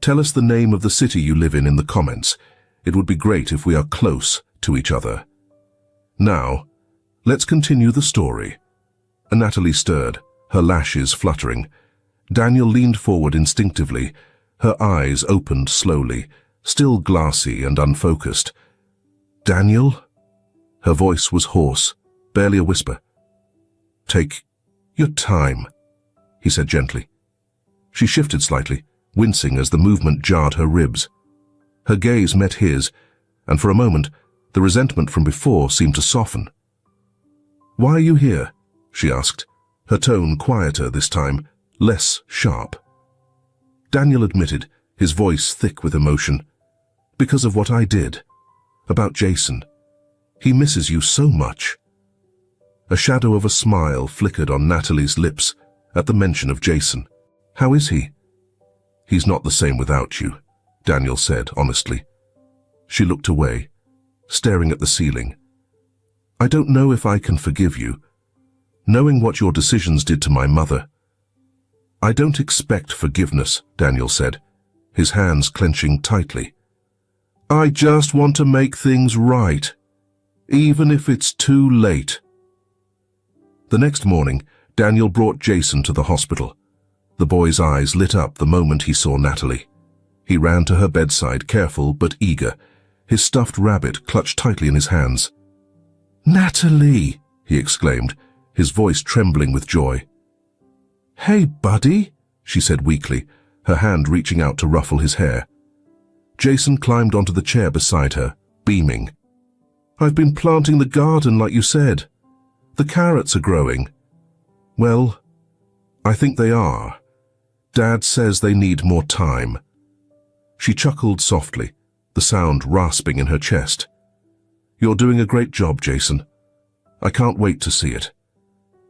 Tell us the name of the city you live in the comments. It would be great if we are close to each other. Now, let's continue the story. Natalie stirred, her lashes fluttering. Daniel leaned forward instinctively, her eyes opened slowly, still glassy and unfocused. Daniel? Her voice was hoarse, barely a whisper. Take your time, he said gently. She shifted slightly, wincing as the movement jarred her ribs. Her gaze met his, and for a moment, the resentment from before seemed to soften. Why are you here? She asked, her tone quieter this time, less sharp. Daniel admitted, his voice thick with emotion. Because of what I did. About Jason. He misses you so much. A shadow of a smile flickered on Natalie's lips at the mention of Jason. How is he? He's not the same without you, Daniel said honestly. She looked away, staring at the ceiling. I don't know if I can forgive you, knowing what your decisions did to my mother. I don't expect forgiveness, Daniel said, his hands clenching tightly. I just want to make things right, even if it's too late. The next morning, Daniel brought Jason to the hospital. The boy's eyes lit up the moment he saw Natalie. He ran to her bedside, careful but eager, his stuffed rabbit clutched tightly in his hands. Natalie, he exclaimed, his voice trembling with joy. Hey, buddy, she said weakly, her hand reaching out to ruffle his hair. Jason climbed onto the chair beside her, beaming. I've been planting the garden like you said. The carrots are growing. Well, I think they are. Dad says they need more time. She chuckled softly, the sound rasping in her chest. You're doing a great job, Jason. I can't wait to see it.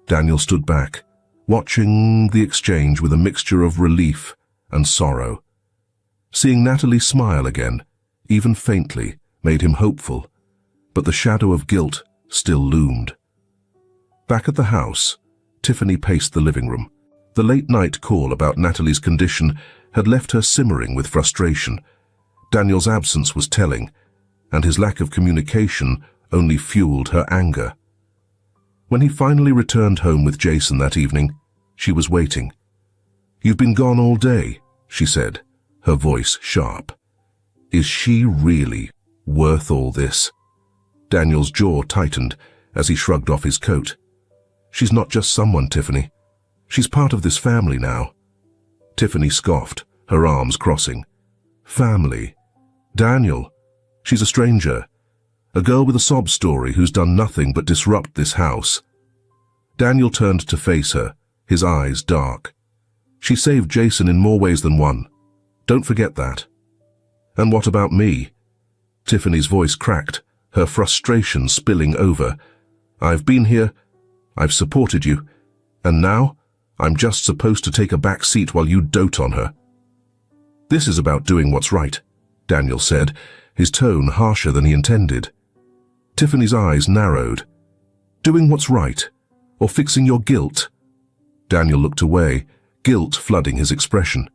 Daniel stood back, watching the exchange with a mixture of relief and sorrow. Seeing Natalie smile again, even faintly, made him hopeful, but the shadow of guilt still loomed. Back at the house, Tiffany paced the living room. The late-night call about Natalie's condition had left her simmering with frustration. Daniel's absence was telling, and his lack of communication only fueled her anger. When he finally returned home with Jason that evening, she was waiting. You've been gone all day, she said, her voice sharp. Is she really worth all this? Daniel's jaw tightened as he shrugged off his coat. She's not just someone, Tiffany. She's part of this family now. Tiffany scoffed, her arms crossing. Family? Daniel. She's a stranger. A girl with a sob story who's done nothing but disrupt this house. Daniel turned to face her, his eyes dark. She saved Jason in more ways than one. Don't forget that. And what about me? Tiffany's voice cracked, her frustration spilling over. I've been here, I've supported you, and now I'm just supposed to take a back seat while you dote on her. This is about doing what's right, Daniel said, his tone harsher than he intended. Tiffany's eyes narrowed. Doing what's right, or fixing your guilt? Daniel looked away, guilt flooding his expression.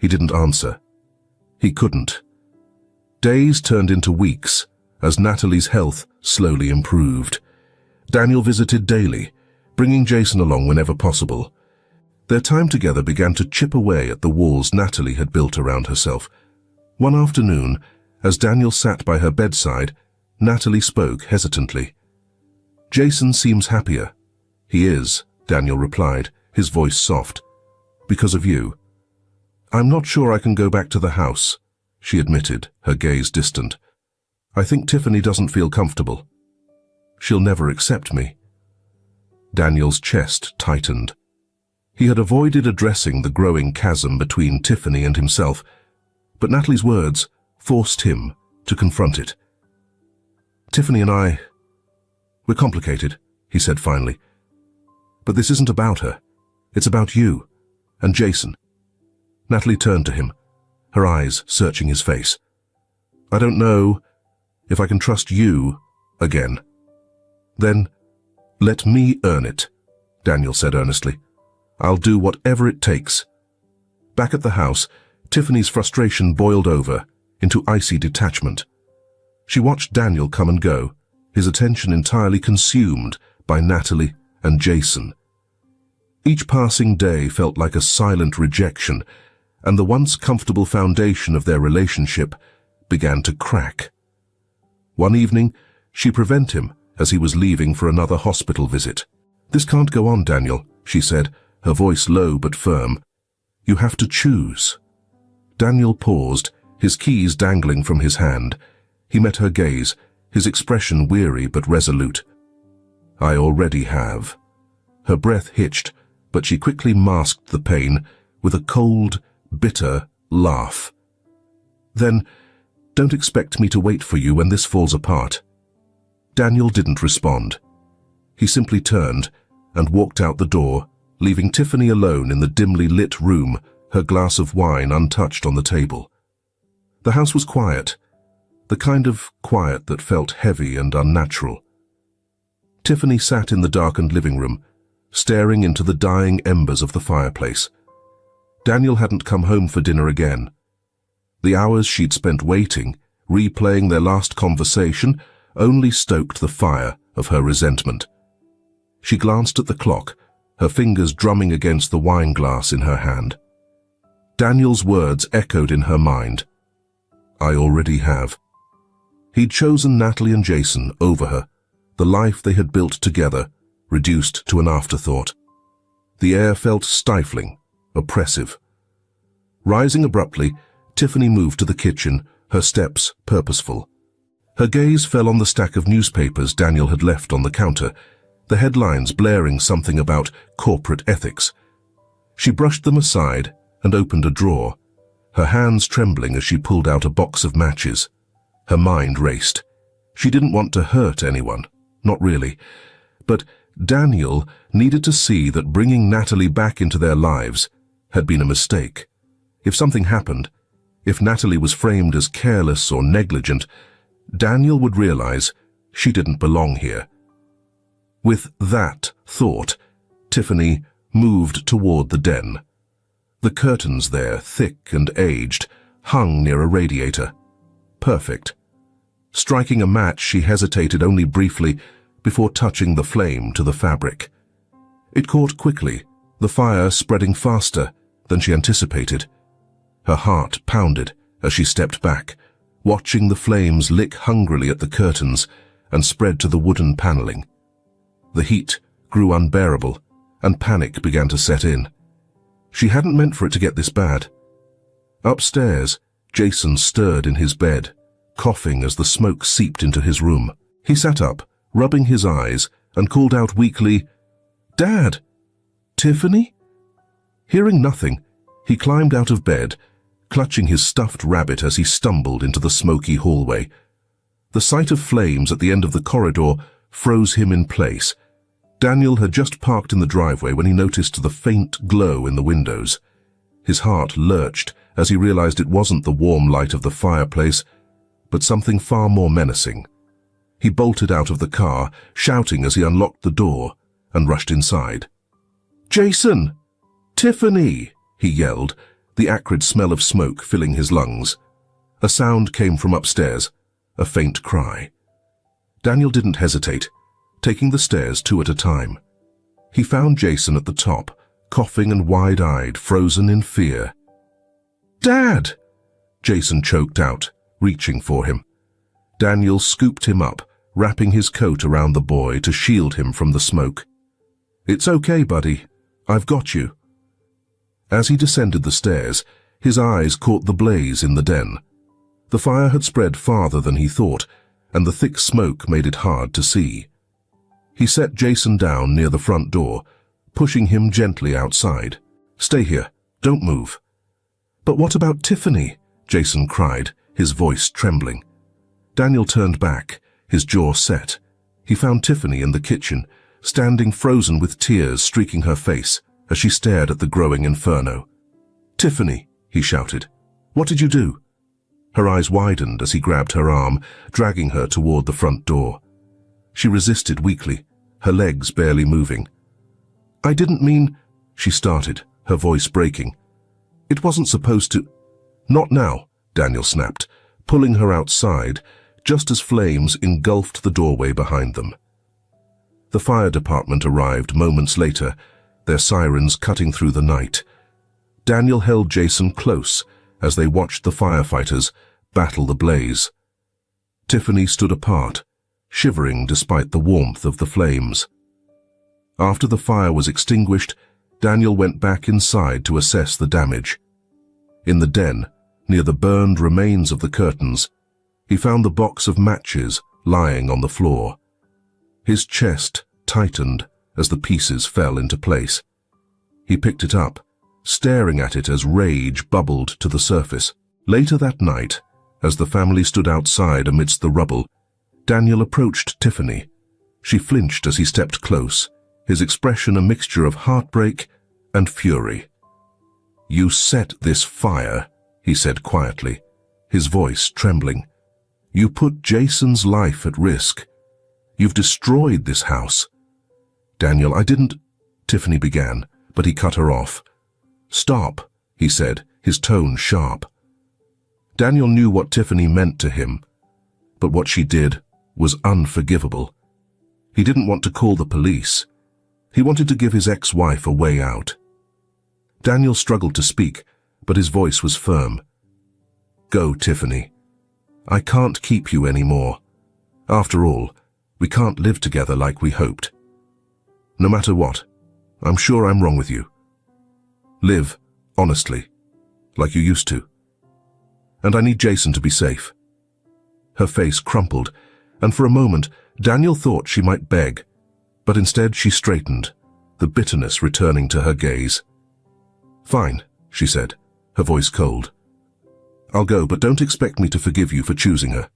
He didn't answer. He couldn't. Days turned into weeks as Natalie's health slowly improved. Daniel visited daily, bringing Jason along whenever possible. Their time together began to chip away at the walls Natalie had built around herself. One afternoon, as Daniel sat by her bedside, Natalie spoke hesitantly. Jason seems happier. He is, Daniel replied, his voice soft. Because of you. I'm not sure I can go back to the house, she admitted, her gaze distant. I think Tiffany doesn't feel comfortable. She'll never accept me. Daniel's chest tightened. He had avoided addressing the growing chasm between Tiffany and himself, but Natalie's words forced him to confront it. Tiffany and we're complicated, he said finally. But this isn't about her. It's about you and Jason. Natalie turned to him, her eyes searching his face. I don't know if I can trust you again. Then let me earn it, Daniel said earnestly. I'll do whatever it takes. Back at the house, Tiffany's frustration boiled over into icy detachment. She watched Daniel come and go, his attention entirely consumed by Natalie and Jason. Each passing day felt like a silent rejection, and the once comfortable foundation of their relationship began to crack. One evening, she prevented him as he was leaving for another hospital visit. "This can't go on, Daniel," she said, her voice low but firm. "You have to choose." Daniel paused, his keys dangling from his hand. He met her gaze, his expression weary but resolute. "I already have." Her breath hitched, but she quickly masked the pain with a cold, bitter laugh. "Then, don't expect me to wait for you when this falls apart." Daniel didn't respond. He simply turned and walked out the door, leaving Tiffany alone in the dimly lit room, her glass of wine untouched on the table. The house was quiet, the kind of quiet that felt heavy and unnatural. Tiffany sat in the darkened living room, staring into the dying embers of the fireplace. Daniel hadn't come home for dinner again. The hours she'd spent waiting, replaying their last conversation, only stoked the fire of her resentment. She glanced at the clock, her fingers drumming against the wine glass in her hand. Daniel's words echoed in her mind. "I already have." He'd chosen Natalie and Jason over her, the life they had built together, reduced to an afterthought. The air felt stifling, oppressive. Rising abruptly, Tiffany moved to the kitchen, her steps purposeful. Her gaze fell on the stack of newspapers Daniel had left on the counter, the headlines blaring something about corporate ethics. She brushed them aside and opened a drawer, her hands trembling as she pulled out a box of matches. Her mind raced. She didn't want to hurt anyone, not really. But Daniel needed to see that bringing Natalie back into their lives had been a mistake. If something happened, if Natalie was framed as careless or negligent, Daniel would realize she didn't belong here. With that thought, Tiffany moved toward the den. The curtains there, thick and aged, hung near a radiator. Perfect. Striking a match, she hesitated only briefly before touching the flame to the fabric. It caught quickly, the fire spreading faster than she anticipated. Her heart pounded as she stepped back, watching the flames lick hungrily at the curtains and spread to the wooden paneling. The heat grew unbearable, and panic began to set in. She hadn't meant for it to get this bad. Upstairs, Jason stirred in his bed, coughing as the smoke seeped into his room. He sat up, rubbing his eyes, and called out weakly, "Dad! Tiffany?" Hearing nothing, he climbed out of bed, clutching his stuffed rabbit as he stumbled into the smoky hallway. The sight of flames at the end of the corridor froze him in place. Daniel had just parked in the driveway when he noticed the faint glow in the windows. His heart lurched as he realized it wasn't the warm light of the fireplace, but something far more menacing. He bolted out of the car, shouting as he unlocked the door, and rushed inside. "Jason! Tiffany!" he yelled, the acrid smell of smoke filling his lungs. A sound came from upstairs, a faint cry. Daniel didn't hesitate, taking the stairs two at a time. He found Jason at the top, coughing and wide-eyed, frozen in fear. "Dad!" Jason choked out, reaching for him. Daniel scooped him up, wrapping his coat around the boy to shield him from the smoke. "It's okay, buddy. I've got you." As he descended the stairs, his eyes caught the blaze in the den. The fire had spread farther than he thought, and the thick smoke made it hard to see. He set Jason down near the front door, pushing him gently outside. "Stay here. Don't move." "But what about Tiffany?" Jason cried, his voice trembling. Daniel turned back, his jaw set. He found Tiffany in the kitchen, standing frozen with tears streaking her face as she stared at the growing inferno. "Tiffany," he shouted, "what did you do?" Her eyes widened as he grabbed her arm, dragging her toward the front door. She resisted weakly, her legs barely moving. "I didn't mean," she started, her voice breaking. "It wasn't supposed to." "Not now," Daniel snapped, pulling her outside, just as flames engulfed the doorway behind them. The fire department arrived moments later, their sirens cutting through the night. Daniel held Jason close as they watched the firefighters battle the blaze. Tiffany stood apart, shivering despite the warmth of the flames. After the fire was extinguished, Daniel went back inside to assess the damage. In the den, near the burned remains of the curtains, he found the box of matches lying on the floor. His chest tightened as the pieces fell into place. He picked it up, staring at it as rage bubbled to the surface. Later that night, as the family stood outside amidst the rubble, Daniel approached Tiffany. She flinched as he stepped close, his expression a mixture of heartbreak and fury. "You set this fire," he said quietly, his voice trembling. "You put Jason's life at risk. You've destroyed this house." "Daniel, I didn't," Tiffany began, but he cut her off. "Stop," he said, his tone sharp. Daniel knew what Tiffany meant to him, but what she did was unforgivable. He didn't want to call the police. He wanted to give his ex-wife a way out. Daniel struggled to speak, but his voice was firm. "Go, Tiffany. I can't keep you anymore. After all, we can't live together like we hoped. No matter what, I'm sure I'm wrong with you. Live, honestly, like you used to. And I need Jason to be safe." Her face crumpled, and for a moment Daniel thought she might beg, but instead she straightened, the bitterness returning to her gaze. "Fine," she said, her voice cold. "I'll go, but don't expect me to forgive you for choosing her."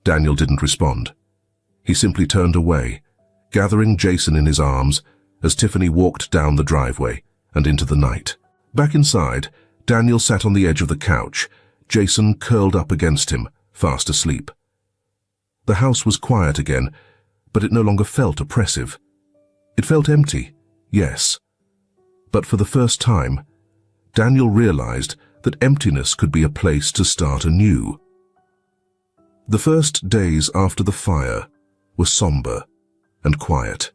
Daniel didn't respond. He simply turned away, gathering Jason in his arms as Tiffany walked down the driveway and into the night. Back inside, Daniel sat on the edge of the couch, Jason curled up against him, fast asleep. The house was quiet again, but it no longer felt oppressive. It felt empty, yes. But for the first time, Daniel realized that emptiness could be a place to start anew. The first days after the fire were somber and quiet.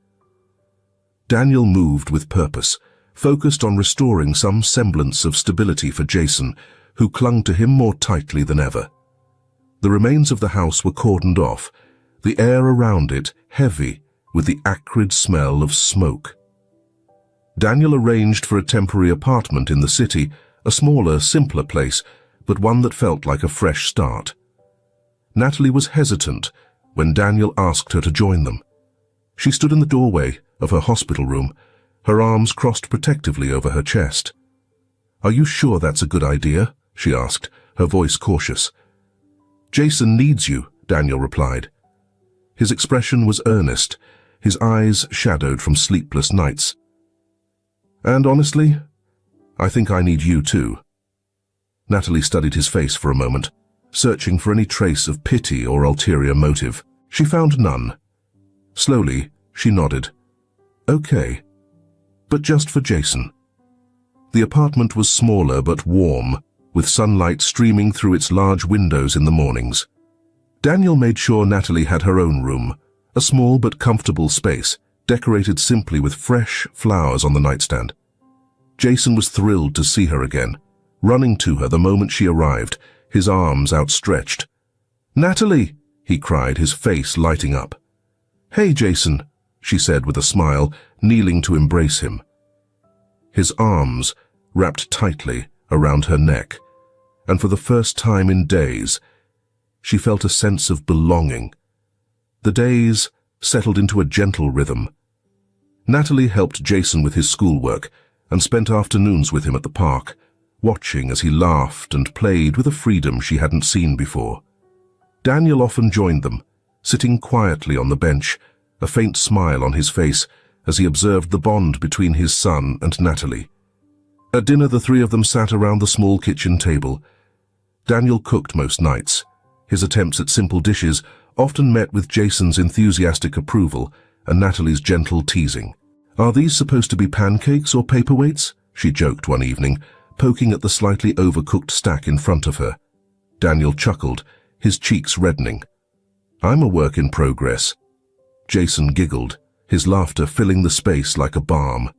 Daniel moved with purpose, focused on restoring some semblance of stability for Jason, who clung to him more tightly than ever. The remains of the house were cordoned off, the air around it heavy with the acrid smell of smoke. Daniel arranged for a temporary apartment in the city, a smaller, simpler place, but one that felt like a fresh start. Natalie was hesitant when Daniel asked her to join them. She stood in the doorway of her hospital room, her arms crossed protectively over her chest. "Are you sure that's a good idea?" she asked, her voice cautious. "Jason needs you," Daniel replied. His expression was earnest, his eyes shadowed from sleepless nights. "And honestly, I think I need you too." Natalie studied his face for a moment, searching for any trace of pity or ulterior motive. She found none. Slowly, she nodded. "Okay, but just for Jason." The apartment was smaller but warm, with sunlight streaming through its large windows in the mornings. Daniel made sure Natalie had her own room, a small but comfortable space, decorated simply with fresh flowers on the nightstand. Jason was thrilled to see her again, running to her the moment she arrived, his arms outstretched. "Natalie!" he cried, his face lighting up. "Hey, Jason," she said with a smile, kneeling to embrace him. His arms wrapped tightly around her neck, and for the first time in days, she felt a sense of belonging. The days settled into a gentle rhythm. Natalie helped Jason with his schoolwork and spent afternoons with him at the park, watching as he laughed and played with a freedom she hadn't seen before. Daniel often joined them, sitting quietly on the bench, a faint smile on his face as he observed the bond between his son and Natalie. At dinner, the three of them sat around the small kitchen table. Daniel cooked most nights. His attempts at simple dishes often met with Jason's enthusiastic approval and Natalie's gentle teasing. "Are these supposed to be pancakes or paperweights?" she joked one evening, poking at the slightly overcooked stack in front of her. Daniel chuckled, his cheeks reddening. "I'm a work in progress." Jason giggled, his laughter filling the space like a balm.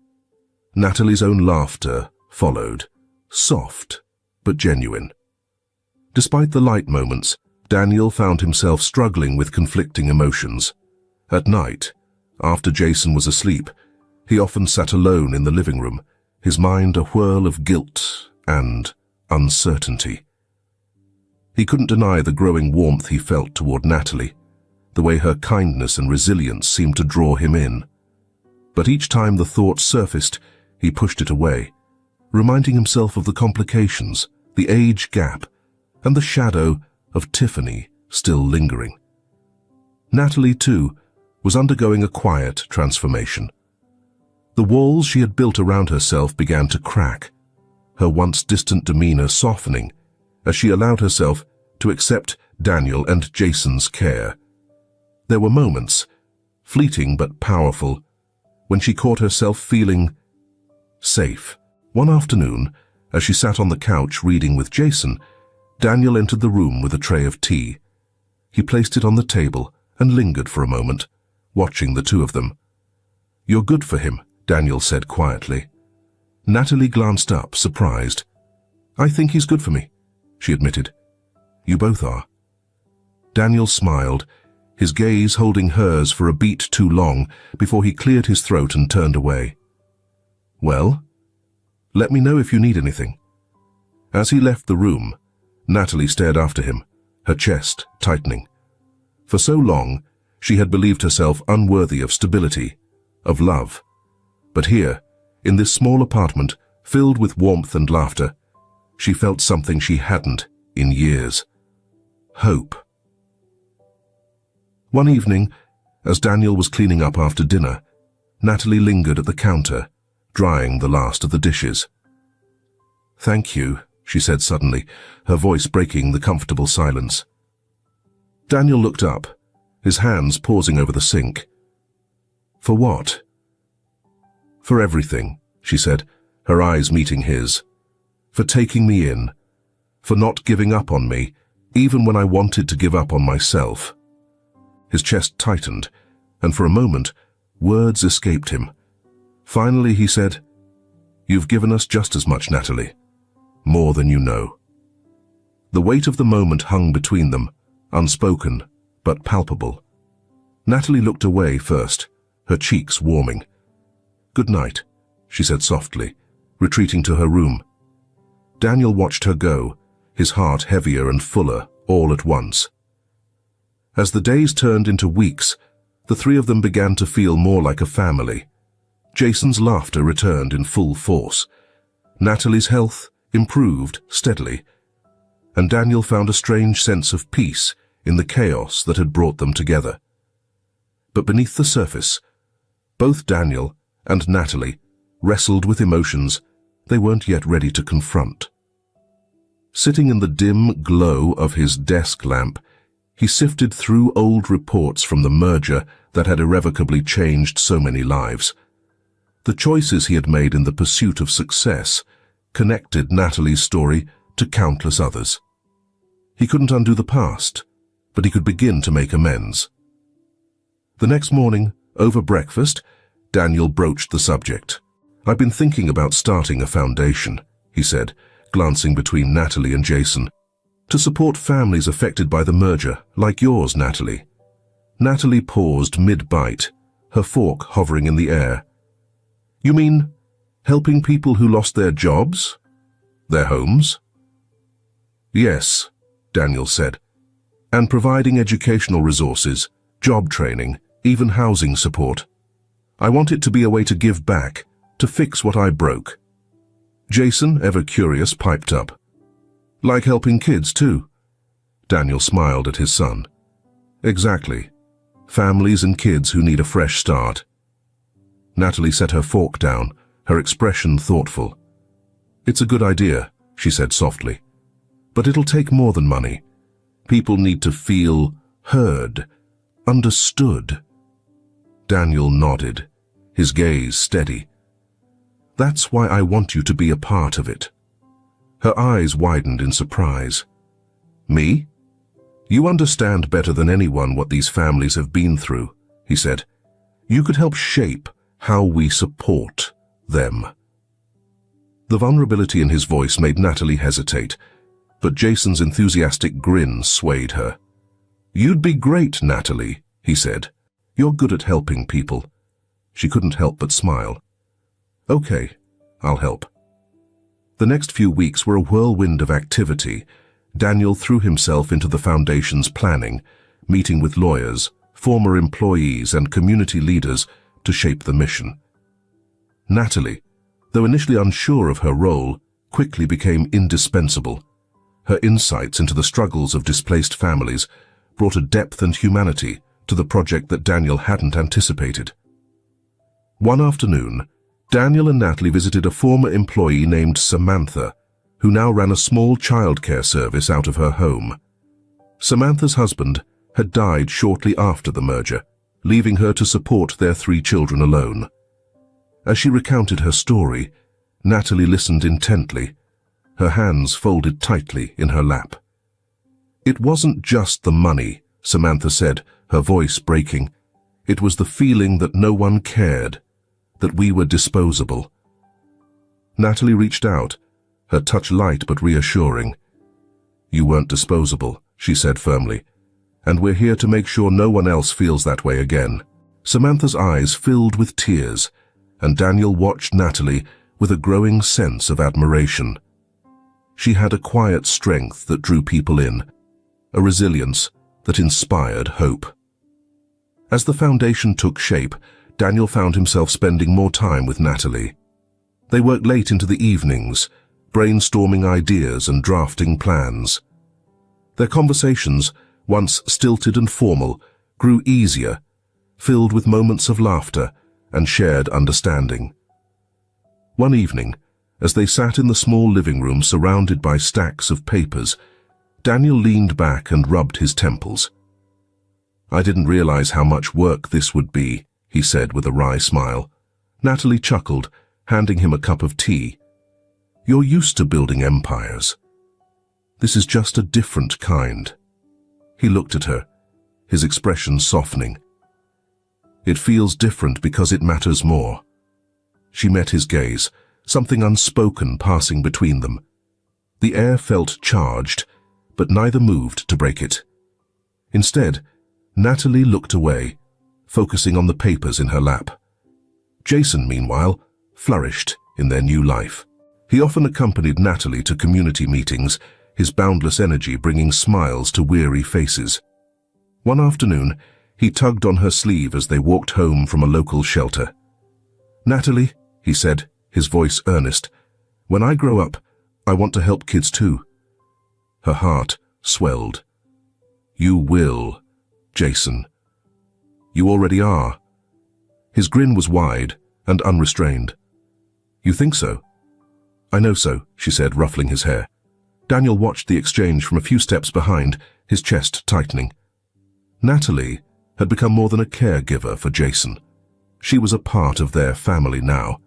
Natalie's own laughter followed, soft but genuine. Despite the light moments, Daniel found himself struggling with conflicting emotions. At night, after Jason was asleep, he often sat alone in the living room, his mind a whirl of guilt and uncertainty. He couldn't deny the growing warmth he felt toward Natalie, the way her kindness and resilience seemed to draw him in. But each time the thought surfaced, he pushed it away, reminding himself of the complications, the age gap, and the shadow of Tiffany still lingering. Natalie, too, was undergoing a quiet transformation. The walls she had built around herself began to crack, her once distant demeanor softening as she allowed herself to accept Daniel and Jason's care. There were moments, fleeting but powerful, when she caught herself feeling safe. One afternoon, as she sat on the couch reading with Jason, Daniel entered the room with a tray of tea. He placed it on the table and lingered for a moment, watching the two of them. "You're good for him," Daniel said quietly. Natalie glanced up, surprised. "I think he's good for me," she admitted. "You both are." Daniel smiled, his gaze holding hers for a beat too long before he cleared his throat and turned away. "Well, let me know if you need anything." As he left the room, Natalie stared after him, her chest tightening. For so long, she had believed herself unworthy of stability, of love. But here, in this small apartment, filled with warmth and laughter, she felt something she hadn't in years. Hope. One evening, as Daniel was cleaning up after dinner, Natalie lingered at the counter, drying the last of the dishes. "Thank you," she said suddenly, her voice breaking the comfortable silence. Daniel looked up, his hands pausing over the sink. "For what?" "For everything," she said, her eyes meeting his. "For taking me in, for not giving up on me, even when I wanted to give up on myself." His chest tightened, and for a moment, words escaped him. Finally he said, "You've given us just as much, Natalie. More than you know." The weight of the moment hung between them, unspoken but palpable. Natalie looked away first, her cheeks warming. "Good night," she said softly, retreating to her room. Daniel watched her go, his heart heavier and fuller all at once. As the days turned into weeks, the three of them began to feel more like a family. Jason's laughter returned in full force. Natalie's health improved steadily, and Daniel found a strange sense of peace in the chaos that had brought them together. But beneath the surface, both Daniel and Natalie wrestled with emotions they weren't yet ready to confront. Sitting in the dim glow of his desk lamp, he sifted through old reports from the merger that had irrevocably changed so many lives. The choices he had made in the pursuit of success connected Natalie's story to countless others. He couldn't undo the past, but he could begin to make amends. The next morning, over breakfast, Daniel broached the subject. "I've been thinking about starting a foundation," he said, glancing between Natalie and Jason, "to support families affected by the merger, like yours, Natalie." Natalie paused mid-bite, her fork hovering in the air. "You mean helping people who lost their jobs? Their homes?" "Yes," Daniel said, "and providing educational resources, job training, even housing support. I want it to be a way to give back, to fix what I broke." Jason, ever curious, piped up. "Like helping kids, too?" Daniel smiled at his son. "Exactly. Families and kids who need a fresh start." Natalie set her fork down, her expression thoughtful. "It's a good idea," she said softly. "But it'll take more than money. People need to feel heard, understood." Daniel nodded, his gaze steady. "That's why I want you to be a part of it. Her eyes widened in surprise. "Me? You understand better than anyone what these families have been through," he said. "You could help shape how we support them." The vulnerability in his voice made Natalie hesitate, but Jason's enthusiastic grin swayed her. "You'd be great, Natalie," he said. "You're good at helping people." She couldn't help but smile. "Okay, I'll help." The next few weeks were a whirlwind of activity. Daniel threw himself into the foundation's planning, meeting with lawyers, former employees, and community leaders to shape the mission. Natalie, though initially unsure of her role, quickly became indispensable. Her insights into the struggles of displaced families brought a depth and humanity to the project that Daniel hadn't anticipated. One afternoon, Daniel and Natalie visited a former employee named Samantha, who now ran a small childcare service out of her home. Samantha's husband had died shortly after the merger, leaving her to support their 3 children alone. As she recounted her story, Natalie listened intently, her hands folded tightly in her lap. "It wasn't just the money," Samantha said, her voice breaking. "It was the feeling that no one cared, that we were disposable." Natalie reached out, her touch light but reassuring. "You weren't disposable," she said firmly, "and we're here to make sure no one else feels that way again." Samantha's eyes filled with tears, and Daniel watched Natalie with a growing sense of admiration. She had a quiet strength that drew people in, a resilience that inspired hope. As the foundation took shape, Daniel found himself spending more time with Natalie. They worked late into the evenings, brainstorming ideas and drafting plans. Their conversations, once stilted and formal, grew easier, filled with moments of laughter and shared understanding. One evening, as they sat in the small living room surrounded by stacks of papers, Daniel leaned back and rubbed his temples. "I didn't realize how much work this would be," he said with a wry smile. Natalie chuckled, handing him a cup of tea. "You're used to building empires. This is just a different kind." He looked at her, his expression softening. "It feels different because it matters more." She met his gaze, something unspoken passing between them. The air felt charged, but neither moved to break it. Instead, Natalie looked away, focusing on the papers in her lap. Jason, meanwhile, flourished in their new life. He often accompanied Natalie to community meetings, his boundless energy bringing smiles to weary faces. One afternoon, he tugged on her sleeve as they walked home from a local shelter. "Natalie," he said, his voice earnest, "when I grow up, I want to help kids too." Her heart swelled. "You will, Jason. You already are." His grin was wide and unrestrained. "You think so?" "I know so," she said, ruffling his hair. Daniel watched the exchange from a few steps behind, his chest tightening. Natalie had become more than a caregiver for Jason. She was a part of their family now,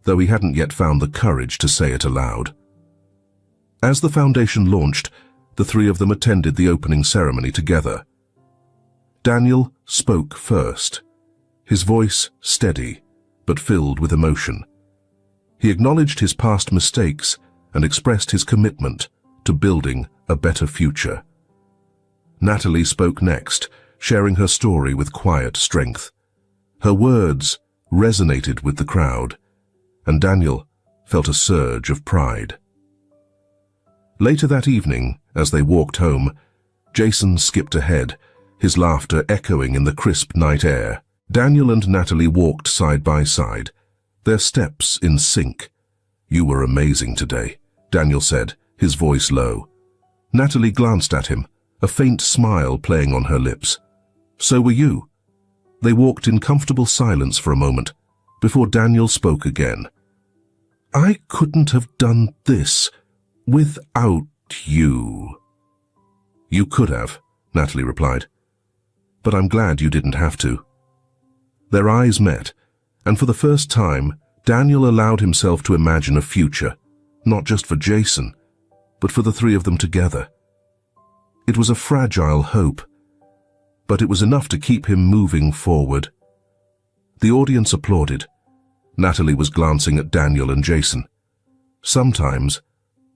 though he hadn't yet found the courage to say it aloud. As the foundation launched, the 3 of them attended the opening ceremony together. Daniel spoke first, his voice steady but filled with emotion. He acknowledged his past mistakes and expressed his commitment to building a better future. Natalie spoke next, sharing her story with quiet strength. Her words resonated with the crowd, and Daniel felt a surge of pride. Later that evening, as they walked home, Jason skipped ahead, his laughter echoing in the crisp night air. Daniel and Natalie walked side by side, their steps in sync. "You were amazing today," Daniel said, his voice low. Natalie glanced at him, a faint smile playing on her lips. "So were you." They walked in comfortable silence for a moment, before Daniel spoke again. "I couldn't have done this without you." "You could have," Natalie replied. "But I'm glad you didn't have to." Their eyes met, and for the first time, Daniel allowed himself to imagine a future, not just for Jason, but for the three of them together. It was a fragile hope, but it was enough to keep him moving forward. The audience applauded. Natalie was glancing at Daniel and Jason. Sometimes,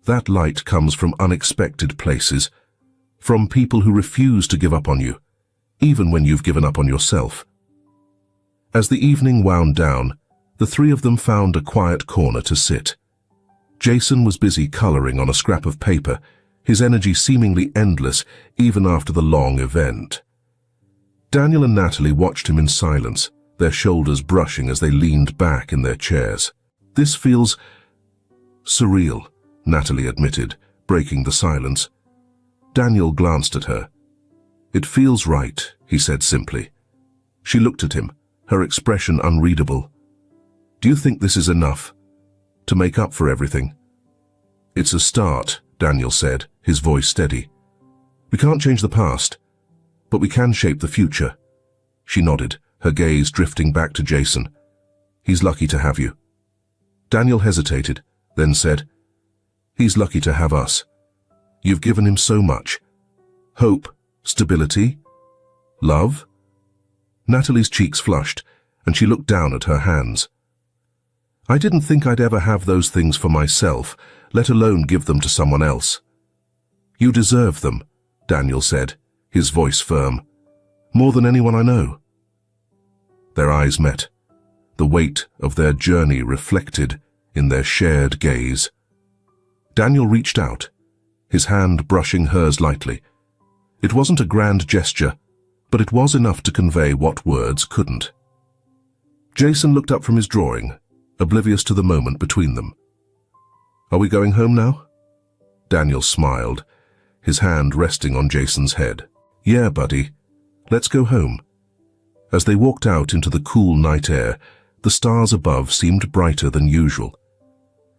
that light comes from unexpected places, from people who refuse to give up on you, even when you've given up on yourself. As the evening wound down, the three of them found a quiet corner to sit. Jason was busy coloring on a scrap of paper, his energy seemingly endless even after the long event. Daniel and Natalie watched him in silence, their shoulders brushing as they leaned back in their chairs. "This feels surreal," Natalie admitted, breaking the silence. Daniel glanced at her. "It feels right," he said simply. She looked at him, her expression unreadable. "Do you think this is enough to make up for everything?" "It's a start," Daniel said, his voice steady. "We can't change the past, but we can shape the future." She nodded, her gaze drifting back to Jason. "He's lucky to have you." Daniel hesitated, then said, "He's lucky to have us. You've given him so much. Hope, stability, love." Natalie's cheeks flushed, and she looked down at her hands. "I didn't think I'd ever have those things for myself, let alone give them to someone else." "You deserve them," Daniel said, his voice firm. "More than anyone I know." Their eyes met, the weight of their journey reflected in their shared gaze. Daniel reached out, his hand brushing hers lightly. It wasn't a grand gesture, but it was enough to convey what words couldn't. Jason looked up from his drawing, oblivious to the moment between them. "Are we going home now?" Daniel smiled, his hand resting on Jason's head. "Yeah, buddy. Let's go home." As they walked out into the cool night air, the stars above seemed brighter than usual.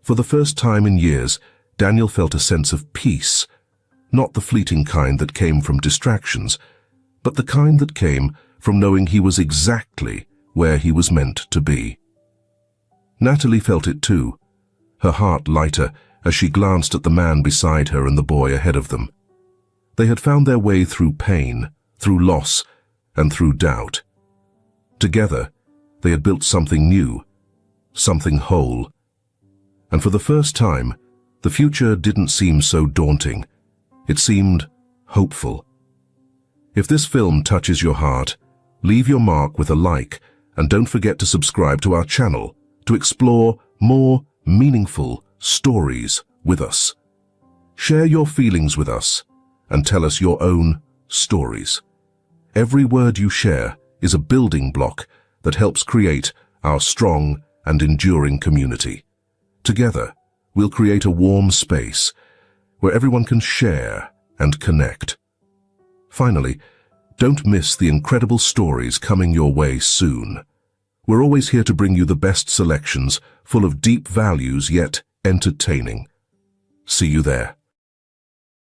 For the first time in years, Daniel felt a sense of peace, not the fleeting kind that came from distractions, but the kind that came from knowing he was exactly where he was meant to be. Natalie felt it too, her heart lighter as she glanced at the man beside her and the boy ahead of them. They had found their way through pain, through loss, and through doubt. Together, they had built something new, something whole. And for the first time, the future didn't seem so daunting. It seemed hopeful. If this film touches your heart, leave your mark with a like, and don't forget to subscribe to our channel to explore more meaningful stories with us. Share your feelings with us and tell us your own stories. Every word you share is a building block that helps create our strong and enduring community. Together, we'll create a warm space where everyone can share and connect. Finally, don't miss the incredible stories coming your way soon. We're always here to bring you the best selections, full of deep values yet entertaining. See you there.